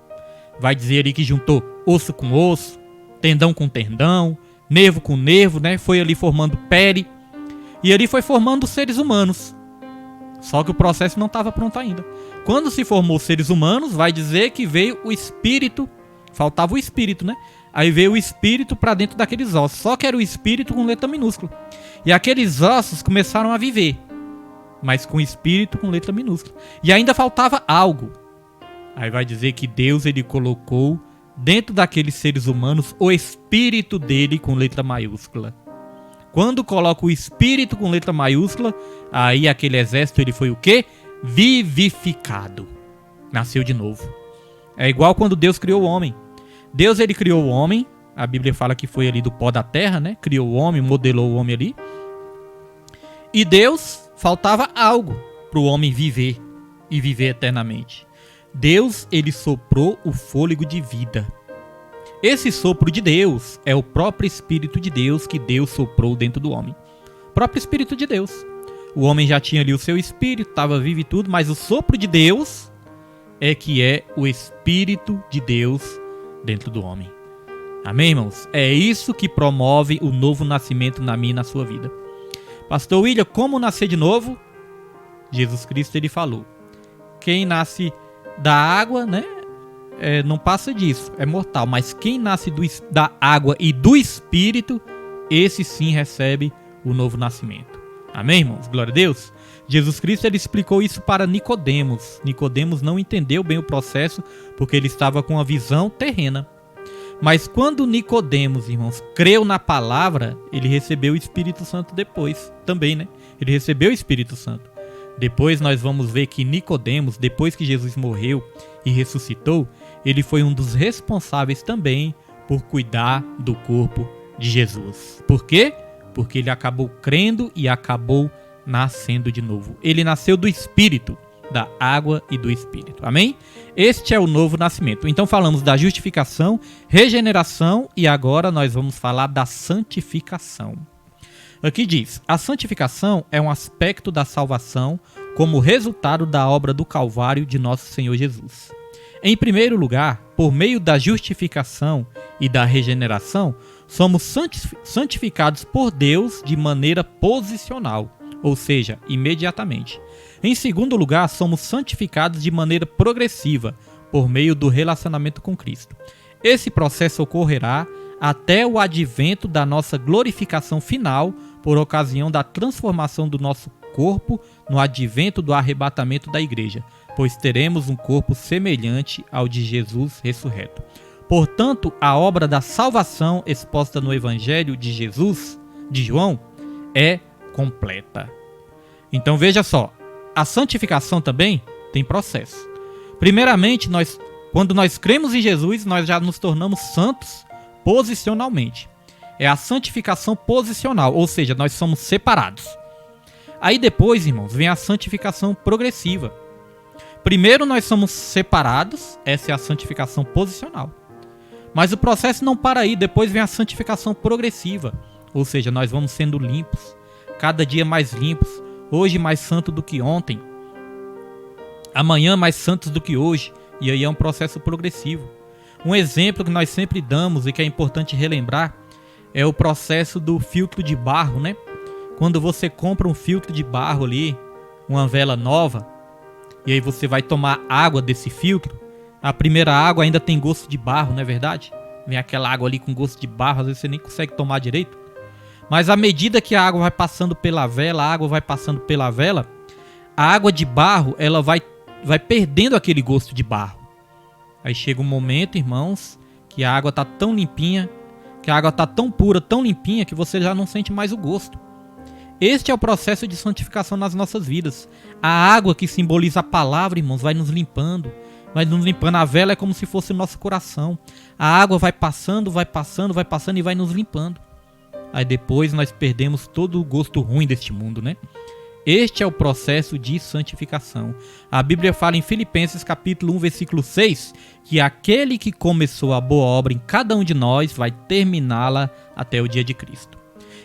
Vai dizer ali que juntou osso com osso, tendão com tendão, nervo com nervo, né? Foi ali formando pele. E ali foi formando os seres humanos. Só que o processo não estava pronto ainda. Quando se formou os seres humanos, vai dizer que veio o espírito. Faltava o espírito, né? Aí veio o espírito para dentro daqueles ossos. Só que era o espírito com letra minúscula. E aqueles ossos começaram a viver. Mas com espírito com letra minúscula. E ainda faltava algo. Aí vai dizer que Deus ele colocou dentro daqueles seres humanos o espírito dele com letra maiúscula. Quando coloca o espírito com letra maiúscula, aí aquele exército ele foi o quê? Vivificado. Nasceu de novo. É igual quando Deus criou o homem. Deus ele criou o homem, a Bíblia fala que foi ali do pó da terra, né? Criou o homem, modelou o homem ali. E Deus faltava algo para o homem viver e viver eternamente. Deus, ele soprou o fôlego de vida. Esse sopro de Deus é o próprio Espírito de Deus que Deus soprou dentro do homem. O próprio Espírito de Deus. O homem já tinha ali o seu espírito, estava vivo e tudo, mas o sopro de Deus é que é o Espírito de Deus dentro do homem. Amém, irmãos? É isso que promove o novo nascimento na minha e na sua vida. Pastor William, como nascer de novo? Jesus Cristo, ele falou. Quem nasce da água, né? Não passa disso, é mortal. Mas quem nasce da água e do Espírito, esse sim recebe o novo nascimento. Amém, irmãos? Glória a Deus. Jesus Cristo, ele explicou isso para Nicodemos. Nicodemos não entendeu bem o processo porque ele estava com a visão terrena. Mas quando Nicodemos, irmãos, creu na palavra, ele recebeu o Espírito Santo depois também, né? Ele recebeu o Espírito Santo. Depois nós vamos ver que Nicodemos, depois que Jesus morreu e ressuscitou, ele foi um dos responsáveis também por cuidar do corpo de Jesus. Por quê? Porque ele acabou crendo e acabou nascendo de novo. Ele nasceu do Espírito, da água e do Espírito. Amém? Este é o novo nascimento. Então falamos da justificação, regeneração e agora nós vamos falar da santificação. Aqui diz, a santificação é um aspecto da salvação como resultado da obra do Calvário de nosso Senhor Jesus. Em primeiro lugar, por meio da justificação e da regeneração, somos santificados por Deus de maneira posicional, ou seja, imediatamente. Em segundo lugar, somos santificados de maneira progressiva, por meio do relacionamento com Cristo. Esse processo ocorrerá até o advento da nossa glorificação final, por ocasião da transformação do nosso corpo no advento do arrebatamento da igreja, pois teremos um corpo semelhante ao de Jesus ressurreto. Portanto, a obra da salvação exposta no Evangelho de Jesus, de João, é completa. Então veja só, a santificação também tem processo. Primeiramente, quando nós cremos em Jesus, nós já nos tornamos santos posicionalmente. É a santificação posicional, ou seja, nós somos separados. Aí depois, irmãos, vem a santificação progressiva. Primeiro nós somos separados, essa é a santificação posicional. Mas o processo não para aí, depois vem a santificação progressiva. Ou seja, nós vamos sendo limpos, cada dia mais limpos, hoje mais santo do que ontem, amanhã mais santos do que hoje, e aí é um processo progressivo. Um exemplo que nós sempre damos e que é importante relembrar é o processo do filtro de barro, né? Quando você compra um filtro de barro ali, uma vela nova, e aí você vai tomar água desse filtro, a primeira água ainda tem gosto de barro, não é verdade? Vem aquela água ali com gosto de barro, às vezes você nem consegue tomar direito. Mas à medida que a água vai passando pela vela, a água de barro, ela vai perdendo aquele gosto de barro. Aí chega um momento, irmãos, que a água está tão limpinha, que a água está tão pura, tão limpinha, que você já não sente mais o gosto. Este é o processo de santificação nas nossas vidas. A água que simboliza a palavra, irmãos, vai nos limpando. Vai nos limpando. A vela é como se fosse o nosso coração. A água vai passando e vai nos limpando. Aí depois nós perdemos todo o gosto ruim deste mundo, né? Este é o processo de santificação. A Bíblia fala em Filipenses capítulo 1, versículo 6, que aquele que começou a boa obra em cada um de nós vai terminá-la até o dia de Cristo.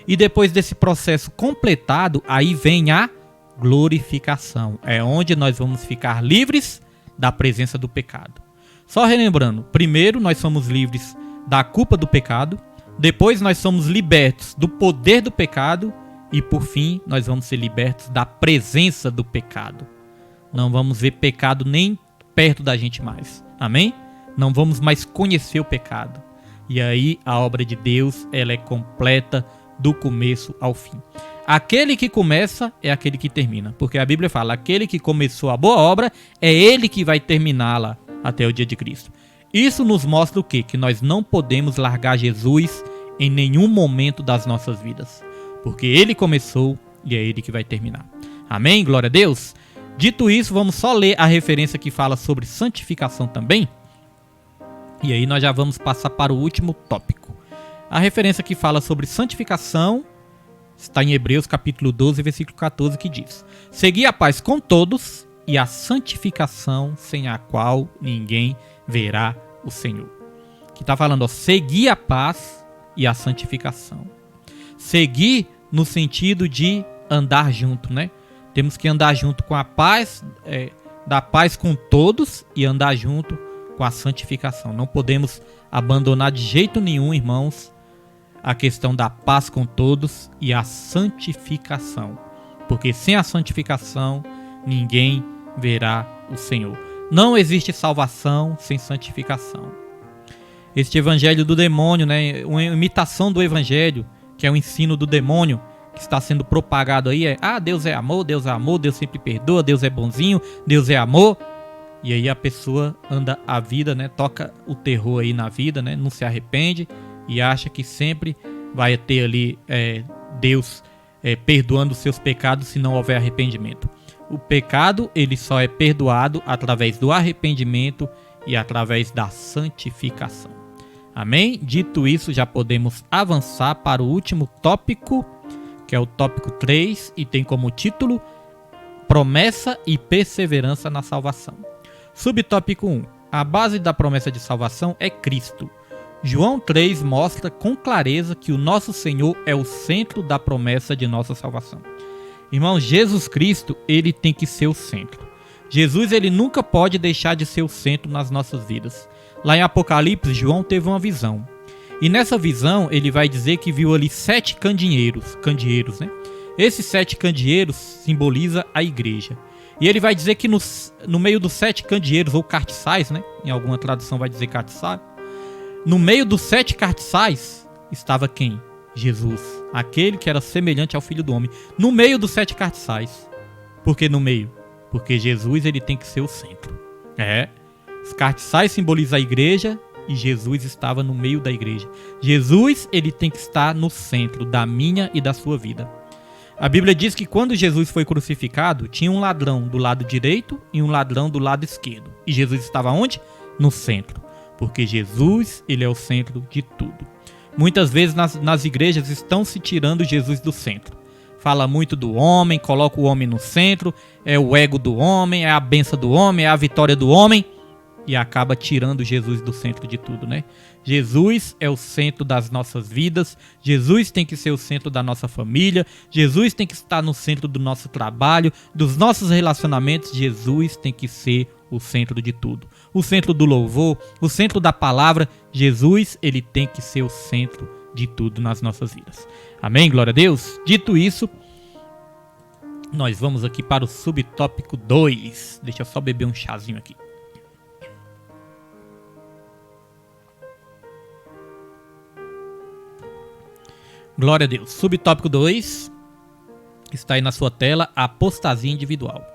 E depois desse processo completado, aí vem a glorificação. É onde nós vamos ficar livres da presença do pecado. Só relembrando, primeiro nós somos livres da culpa do pecado, depois nós somos libertos do poder do pecado e por fim nós vamos ser libertos da presença do pecado. Não vamos ver pecado nem perto da gente mais. Amém? Não vamos mais conhecer o pecado. E aí a obra de Deus, ela é completa do começo ao fim. Aquele que começa é aquele que termina. Porque a Bíblia fala, aquele que começou a boa obra é ele que vai terminá-la até o dia de Cristo. Isso nos mostra o quê? Que nós não podemos largar Jesus em nenhum momento das nossas vidas. Porque ele começou e é ele que vai terminar. Amém? Glória a Deus. Dito isso, vamos só ler a referência que fala sobre santificação também. E aí nós já vamos passar para o último tópico. A referência que fala sobre santificação está em Hebreus capítulo 12, versículo 14, que diz: segui a paz com todos e a santificação, sem a qual ninguém verá o Senhor. Que está falando, ó, seguir a paz e a santificação. Seguir no sentido de andar junto, né? Temos que andar junto com a paz, dar paz com todos e andar junto com a santificação. Não podemos abandonar de jeito nenhum, irmãos, a questão da paz com todos e a santificação. Porque sem a santificação, ninguém verá o Senhor. Não existe salvação sem santificação. Este evangelho do demônio, né, uma imitação do evangelho, que é o ensino do demônio, que está sendo propagado aí, Deus é amor, Deus sempre perdoa, Deus é bonzinho, Deus é amor. E aí a pessoa anda a vida, né, toca o terror aí na vida, né, não se arrepende e acha que sempre vai ter ali Deus perdoando os seus pecados se não houver arrependimento. O pecado, ele só é perdoado através do arrependimento e através da santificação. Amém? Dito isso, já podemos avançar para o último tópico, que é o tópico 3, e tem como título Promessa e Perseverança na Salvação. Subtópico 1. A base da promessa de salvação é Cristo. João 3 mostra com clareza que o nosso Senhor é o centro da promessa de nossa salvação. Irmãos, Jesus Cristo, ele tem que ser o centro. Jesus, ele nunca pode deixar de ser o centro nas nossas vidas. Lá em Apocalipse, João teve uma visão. E nessa visão, ele vai dizer que viu ali 7 candeeiros, né? Esses 7 candeeiros simboliza a igreja. E ele vai dizer que no meio dos 7 candeeiros, ou cartiçais, né? Em alguma tradução vai dizer cartiçais. No meio dos 7 cartiçais estava quem? Jesus, aquele que era semelhante ao Filho do Homem. No meio dos 7 cartiçais. Por que no meio? Porque Jesus, ele tem que ser o centro. Os cartiçais simbolizam a igreja e Jesus estava no meio da igreja. Jesus, ele tem que estar no centro da minha e da sua vida. A Bíblia diz que quando Jesus foi crucificado, tinha um ladrão do lado direito e um ladrão do lado esquerdo. E Jesus estava onde? No centro. Porque Jesus, ele é o centro de tudo. Muitas vezes nas igrejas estão se tirando Jesus do centro. Fala muito do homem, coloca o homem no centro, é o ego do homem, é a bênção do homem, é a vitória do homem. E acaba tirando Jesus do centro de tudo, né? Jesus é o centro das nossas vidas. Jesus tem que ser o centro da nossa família. Jesus tem que estar no centro do nosso trabalho, dos nossos relacionamentos. Jesus tem que ser o centro de tudo. O centro do louvor, o centro da palavra. Jesus, ele tem que ser o centro de tudo nas nossas vidas. Amém? Glória a Deus. Dito isso, nós vamos aqui para o subtópico 2. Deixa eu só beber um chazinho aqui. Glória a Deus. Subtópico 2, está aí na sua tela, a apostasia individual.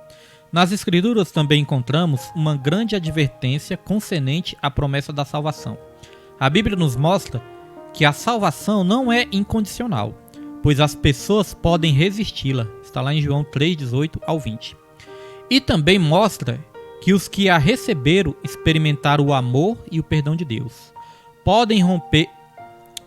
Nas Escrituras também encontramos uma grande advertência concernente à promessa da salvação. A Bíblia nos mostra que a salvação não é incondicional, pois as pessoas podem resisti-la. Está lá em João 3, 18 ao 20. E também mostra que os que a receberam experimentaram o amor e o perdão de Deus. Podem romper...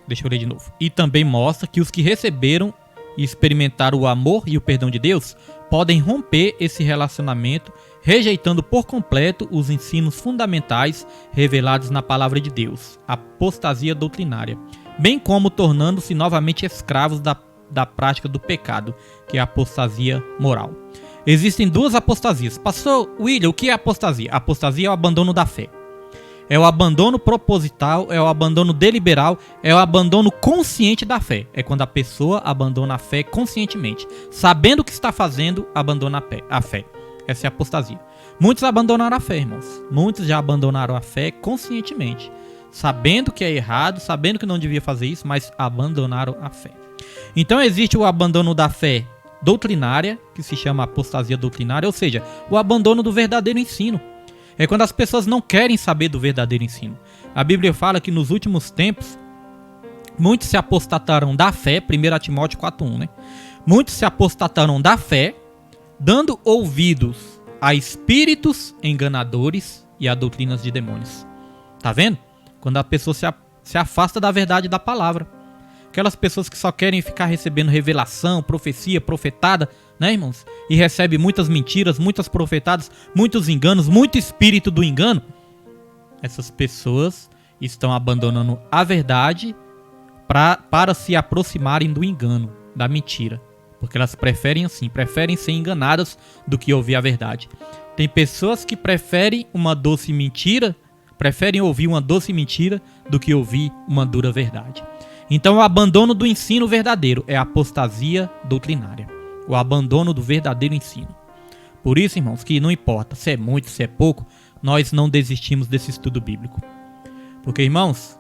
Deixa eu ler de novo. E também mostra que os que receberam e experimentaram o amor e o perdão de Deus podem romper esse relacionamento, rejeitando por completo os ensinos fundamentais revelados na palavra de Deus, a apostasia doutrinária, bem como tornando-se novamente escravos da prática do pecado, que é a apostasia moral. Existem 2 apostasias. Pastor William, o que é apostasia? A apostasia é o abandono da fé. É o abandono proposital, é o abandono deliberado, é o abandono consciente da fé. É quando a pessoa abandona a fé conscientemente. Sabendo o que está fazendo, abandona a fé. Essa é a apostasia. Muitos abandonaram a fé, irmãos. Muitos já abandonaram a fé conscientemente. Sabendo que é errado, sabendo que não devia fazer isso, mas abandonaram a fé. Então existe o abandono da fé doutrinária, que se chama apostasia doutrinária, ou seja, o abandono do verdadeiro ensino. É quando as pessoas não querem saber do verdadeiro ensino. A Bíblia fala que nos últimos tempos, muitos se apostataram da fé, 1 Timóteo 4:1, né? Muitos se apostataram da fé, dando ouvidos a espíritos enganadores e a doutrinas de demônios. Tá vendo? Quando a pessoa se afasta da verdade da palavra. Aquelas pessoas que só querem ficar recebendo revelação, profecia, profetada, né, irmãos? E recebe muitas mentiras, muitas profetadas, muitos enganos, muito espírito do engano. Essas pessoas estão abandonando a verdade para se aproximarem do engano, da mentira. Porque elas preferem ser enganadas do que ouvir a verdade. Tem pessoas que preferem uma doce mentira, preferem ouvir uma doce mentira do que ouvir uma dura verdade. Então o abandono do ensino verdadeiro é a apostasia doutrinária. O abandono do verdadeiro ensino. Por isso, irmãos, que não importa se é muito, se é pouco, nós não desistimos desse estudo bíblico. Porque, irmãos,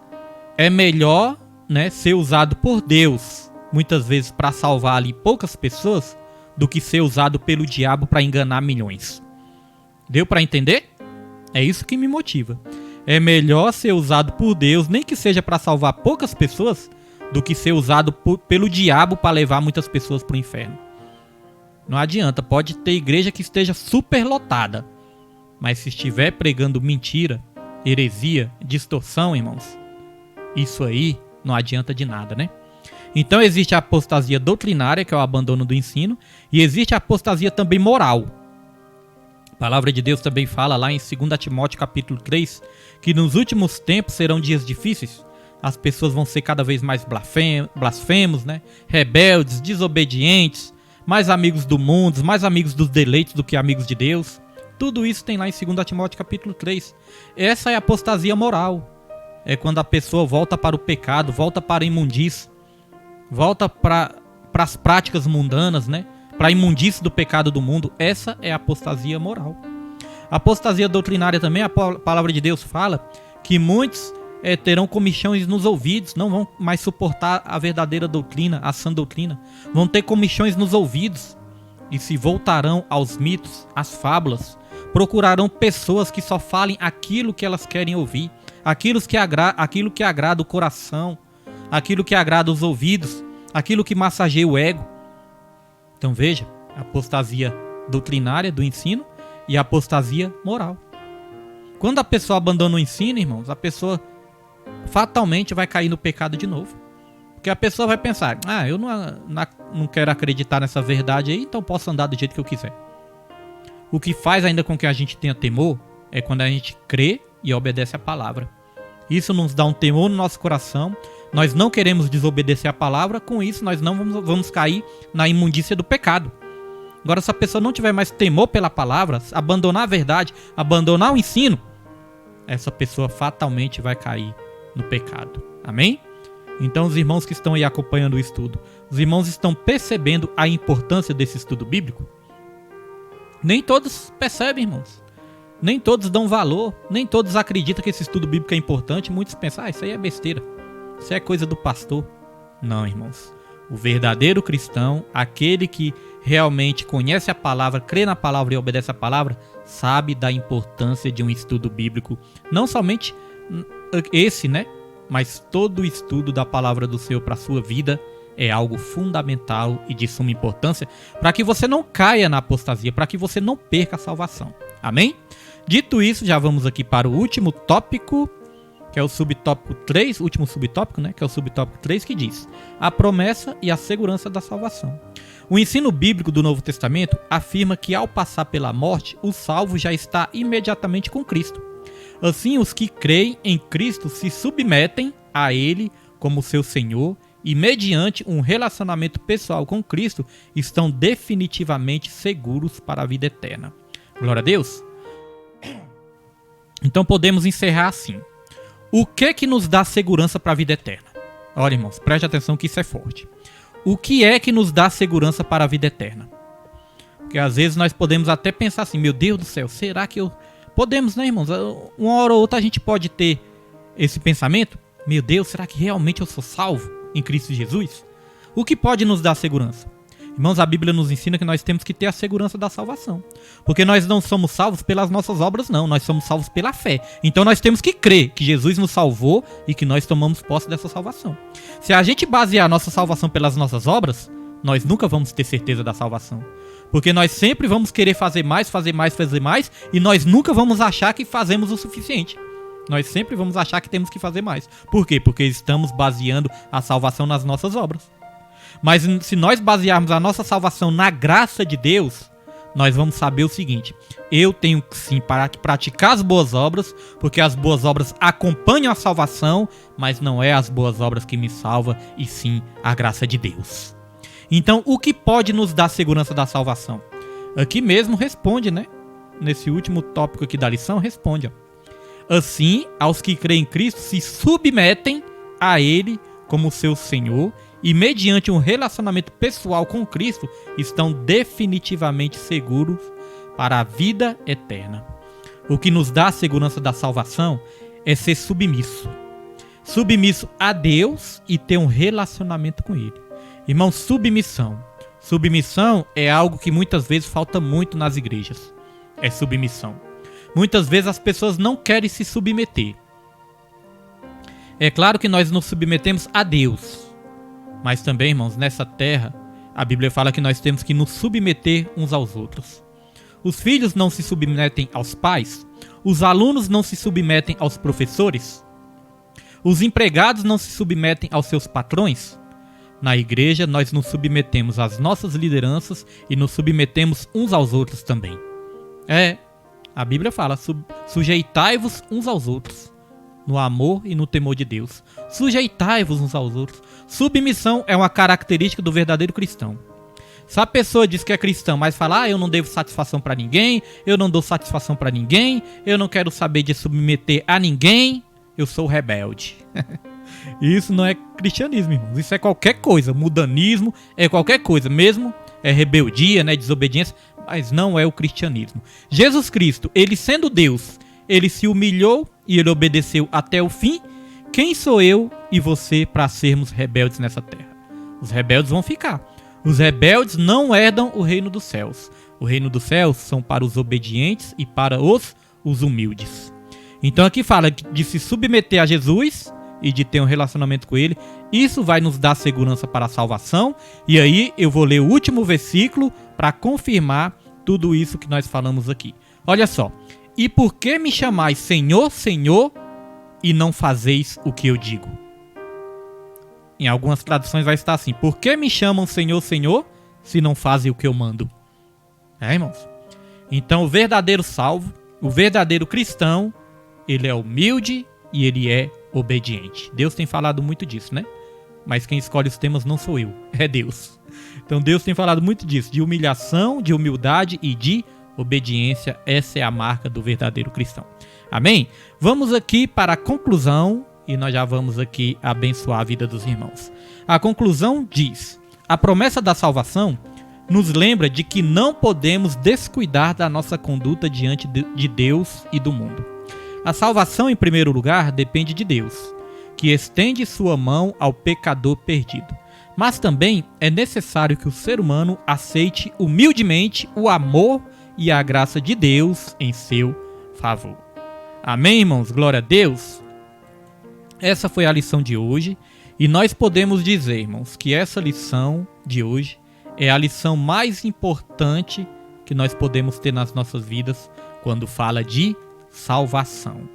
é melhor, né, ser usado por Deus, muitas vezes para salvar ali poucas pessoas, do que ser usado pelo diabo para enganar milhões. Deu para entender? É isso que me motiva. É melhor ser usado por Deus, nem que seja para salvar poucas pessoas, do que ser usado pelo diabo para levar muitas pessoas para o inferno. Não adianta, pode ter igreja que esteja super lotada, mas se estiver pregando mentira, heresia, distorção, irmãos, isso aí não adianta de nada, né? Então existe a apostasia doutrinária, que é o abandono do ensino, e existe a apostasia também moral. A palavra de Deus também fala lá em 2 Timóteo capítulo 3, que nos últimos tempos serão dias difíceis. As pessoas vão ser cada vez mais blasfemos, né? Rebeldes, desobedientes, mais amigos do mundo, mais amigos dos deleites do que amigos de Deus. Tudo isso tem lá em 2 Timóteo capítulo 3. Essa é a apostasia moral. É quando a pessoa volta para o pecado, volta para a imundície, volta para as práticas mundanas, né? Para a imundície do pecado do mundo. Essa é a apostasia moral. A apostasia doutrinária também, a palavra de Deus fala que muitos terão comichões nos ouvidos, não vão mais suportar a verdadeira doutrina, a sã doutrina. Vão ter comichões nos ouvidos e se voltarão aos mitos, às fábulas. Procurarão pessoas que só falem aquilo que elas querem ouvir, aquilo que agrada o coração, aquilo que agrada os ouvidos, aquilo que massageia o ego. Então veja, a apostasia doutrinária do ensino e a apostasia moral. Quando a pessoa abandona o ensino, irmãos, a pessoa fatalmente vai cair no pecado de novo. Porque a pessoa vai pensar, eu não quero acreditar nessa verdade aí, então posso andar do jeito que eu quiser. O que faz ainda com que a gente tenha temor é quando a gente crê e obedece a palavra. Isso nos dá um temor no nosso coração. Nós não queremos desobedecer a palavra. Com isso nós não vamos cair na imundícia do pecado. Agora, se a pessoa não tiver mais temor pela palavra, abandonar a verdade, abandonar o ensino, essa pessoa fatalmente vai cair no pecado. Amém? Então os irmãos que estão aí acompanhando o estudo, os irmãos estão percebendo a importância desse estudo bíblico? Nem todos percebem, irmãos. Nem todos dão valor, nem todos acreditam que esse estudo bíblico é importante. Muitos pensam, isso aí é besteira, isso é coisa do pastor. Não, irmãos. O verdadeiro cristão, aquele que realmente conhece a palavra, crê na palavra e obedece a palavra, sabe da importância de um estudo bíblico. Não somente esse, né? Mas todo o estudo da palavra do Senhor para a sua vida é algo fundamental e de suma importância para que você não caia na apostasia, para que você não perca a salvação. Amém? Dito isso, já vamos aqui para o último tópico, que é o subtópico 3, último subtópico, né? Que é o subtópico 3, que diz: a promessa e a segurança da salvação. O ensino bíblico do Novo Testamento afirma que ao passar pela morte, o salvo já está imediatamente com Cristo. Assim, os que creem em Cristo se submetem a Ele como seu Senhor e, mediante um relacionamento pessoal com Cristo, estão definitivamente seguros para a vida eterna. Glória a Deus! Então podemos encerrar assim. O que nos dá segurança para a vida eterna? Olha, irmãos, preste atenção que isso é forte. O que é que nos dá segurança para a vida eterna? Porque às vezes nós podemos até pensar assim, meu Deus do céu, será que eu... Podemos, né, irmãos? Uma hora ou outra a gente pode ter esse pensamento. Meu Deus, será que realmente eu sou salvo em Cristo Jesus? O que pode nos dar segurança? Irmãos, a Bíblia nos ensina que nós temos que ter a segurança da salvação. Porque nós não somos salvos pelas nossas obras, não. Nós somos salvos pela fé. Então nós temos que crer que Jesus nos salvou e que nós tomamos posse dessa salvação. Se a gente basear a nossa salvação pelas nossas obras, nós nunca vamos ter certeza da salvação. Porque nós sempre vamos querer fazer mais, e nós nunca vamos achar que fazemos o suficiente. Nós sempre vamos achar que temos que fazer mais. Por quê? Porque estamos baseando a salvação nas nossas obras. Mas se nós basearmos a nossa salvação na graça de Deus, nós vamos saber o seguinte: eu tenho sim para praticar as boas obras, porque as boas obras acompanham a salvação, mas não é as boas obras que me salvam, e sim a graça de Deus. Então, o que pode nos dar segurança da salvação? Aqui mesmo responde, né? Nesse último tópico aqui da lição, responde. Assim, aos que creem em Cristo se submetem a Ele como seu Senhor e, mediante um relacionamento pessoal com Cristo, estão definitivamente seguros para a vida eterna. O que nos dá a segurança da salvação é ser submisso. Submisso a Deus e ter um relacionamento com Ele. Irmão, submissão. Submissão é algo que muitas vezes falta muito nas igrejas. É submissão. Muitas vezes as pessoas não querem se submeter. É claro que nós nos submetemos a Deus. Mas também, irmãos, nessa terra, a Bíblia fala que nós temos que nos submeter uns aos outros. Os filhos não se submetem aos pais. Os alunos não se submetem aos professores. Os empregados não se submetem aos seus patrões. Na igreja, nós nos submetemos às nossas lideranças e nos submetemos uns aos outros também. A Bíblia fala, sujeitai-vos uns aos outros, no amor e no temor de Deus. Sujeitai-vos uns aos outros. Submissão é uma característica do verdadeiro cristão. Se a pessoa diz que é cristã, mas fala, eu não devo satisfação para ninguém, eu não dou satisfação para ninguém, eu não quero saber de submeter a ninguém, eu sou rebelde. Isso não é cristianismo, irmãos. Isso é qualquer coisa. Mudanismo é qualquer coisa. Mesmo é rebeldia, né, desobediência, mas não é o cristianismo. Jesus Cristo, ele sendo Deus, ele se humilhou e ele obedeceu até o fim. Quem sou eu e você para sermos rebeldes nessa terra? Os rebeldes vão ficar. Os rebeldes não herdam o reino dos céus. O reino dos céus são para os obedientes e para os humildes. Então aqui fala de se submeter a Jesus e de ter um relacionamento com Ele. Isso vai nos dar segurança para a salvação. E aí eu vou ler o último versículo para confirmar tudo isso que nós falamos aqui. Olha só. E por que me chamais Senhor, Senhor, e não fazeis o que eu digo? Em algumas traduções vai estar assim: por que me chamam Senhor, Senhor, se não fazem o que eu mando? Irmãos? Então o verdadeiro salvo, o verdadeiro cristão, ele é humilde e ele é obediente. Deus tem falado muito disso, né? Mas quem escolhe os temas não sou eu, é Deus. Então Deus tem falado muito disso, de humilhação, de humildade e de obediência. Essa é a marca do verdadeiro cristão. Amém? Vamos aqui para a conclusão e nós já vamos aqui abençoar a vida dos irmãos. A conclusão diz: a promessa da salvação nos lembra de que não podemos descuidar da nossa conduta diante de Deus e do mundo. A salvação, em primeiro lugar, depende de Deus, que estende sua mão ao pecador perdido. Mas também é necessário que o ser humano aceite humildemente o amor e a graça de Deus em seu favor. Amém, irmãos? Glória a Deus. Essa foi a lição de hoje. E nós podemos dizer, irmãos, que essa lição de hoje é a lição mais importante que nós podemos ter nas nossas vidas quando fala de salvação.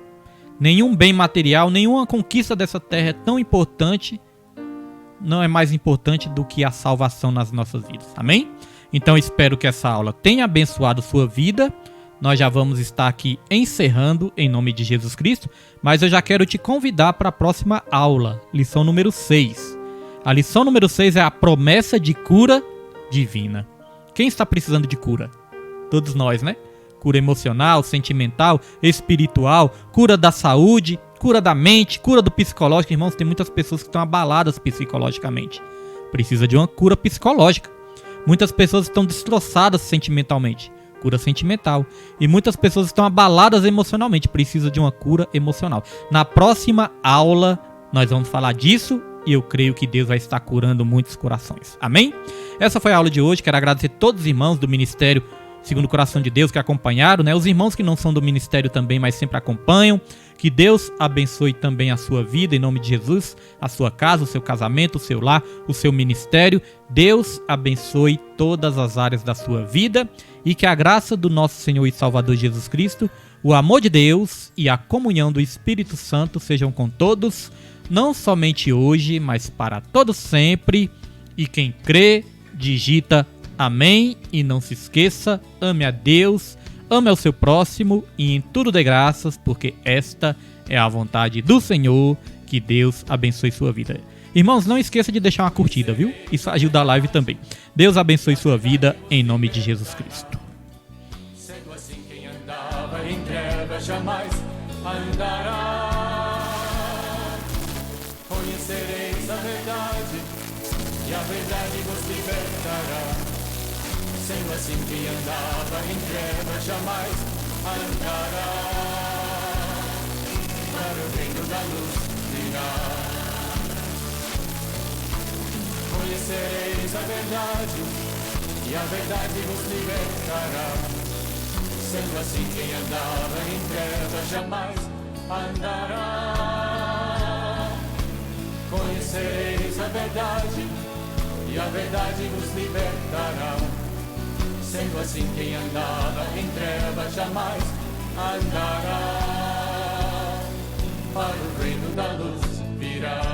Nenhum bem material, nenhuma conquista dessa terra é tão importante, não é mais importante do que a salvação nas nossas vidas. Amém? Então espero que essa aula tenha abençoado sua vida. Nós já vamos estar aqui encerrando em nome de Jesus Cristo, mas eu já quero te convidar para a próxima aula, lição número 6. A lição número 6 é a promessa de cura divina. Quem está precisando de cura? Todos nós, né? Cura emocional, sentimental, espiritual, cura da saúde, cura da mente, cura do psicológico. Irmãos, tem muitas pessoas que estão abaladas psicologicamente. Precisa de uma cura psicológica. Muitas pessoas estão destroçadas sentimentalmente. Cura sentimental. E muitas pessoas estão abaladas emocionalmente. Precisa de uma cura emocional. Na próxima aula, nós vamos falar disso. E eu creio que Deus vai estar curando muitos corações. Amém? Essa foi a aula de hoje. Quero agradecer a todos os irmãos do Ministério segundo o coração de Deus, que acompanharam, né? Os irmãos que não são do ministério também, mas sempre acompanham. Que Deus abençoe também a sua vida, em nome de Jesus, a sua casa, o seu casamento, o seu lar, o seu ministério. Deus abençoe todas as áreas da sua vida e que a graça do nosso Senhor e Salvador Jesus Cristo, o amor de Deus e a comunhão do Espírito Santo sejam com todos, não somente hoje, mas para todos sempre. E quem crê, digita amém e não se esqueça, ame a Deus, ame ao seu próximo e em tudo dê graças, porque esta é a vontade do Senhor. Que Deus abençoe sua vida. Irmãos, não esqueça de deixar uma curtida, viu? Isso ajuda a live também. Deus abençoe sua vida em nome de Jesus Cristo. Sendo assim, quem andava em trevas jamais andará. Conhecereis a verdade e a verdade vos libertará. Sendo assim, quem andava em trevas jamais andará. Para o reino da luz virá. Conhecereis a verdade e a verdade vos libertará. Sendo assim, quem andava em trevas jamais andará. Conhecereis a verdade e a verdade vos libertará. Sendo assim, quem andava em trevas jamais andará. Para o reino da luz virá.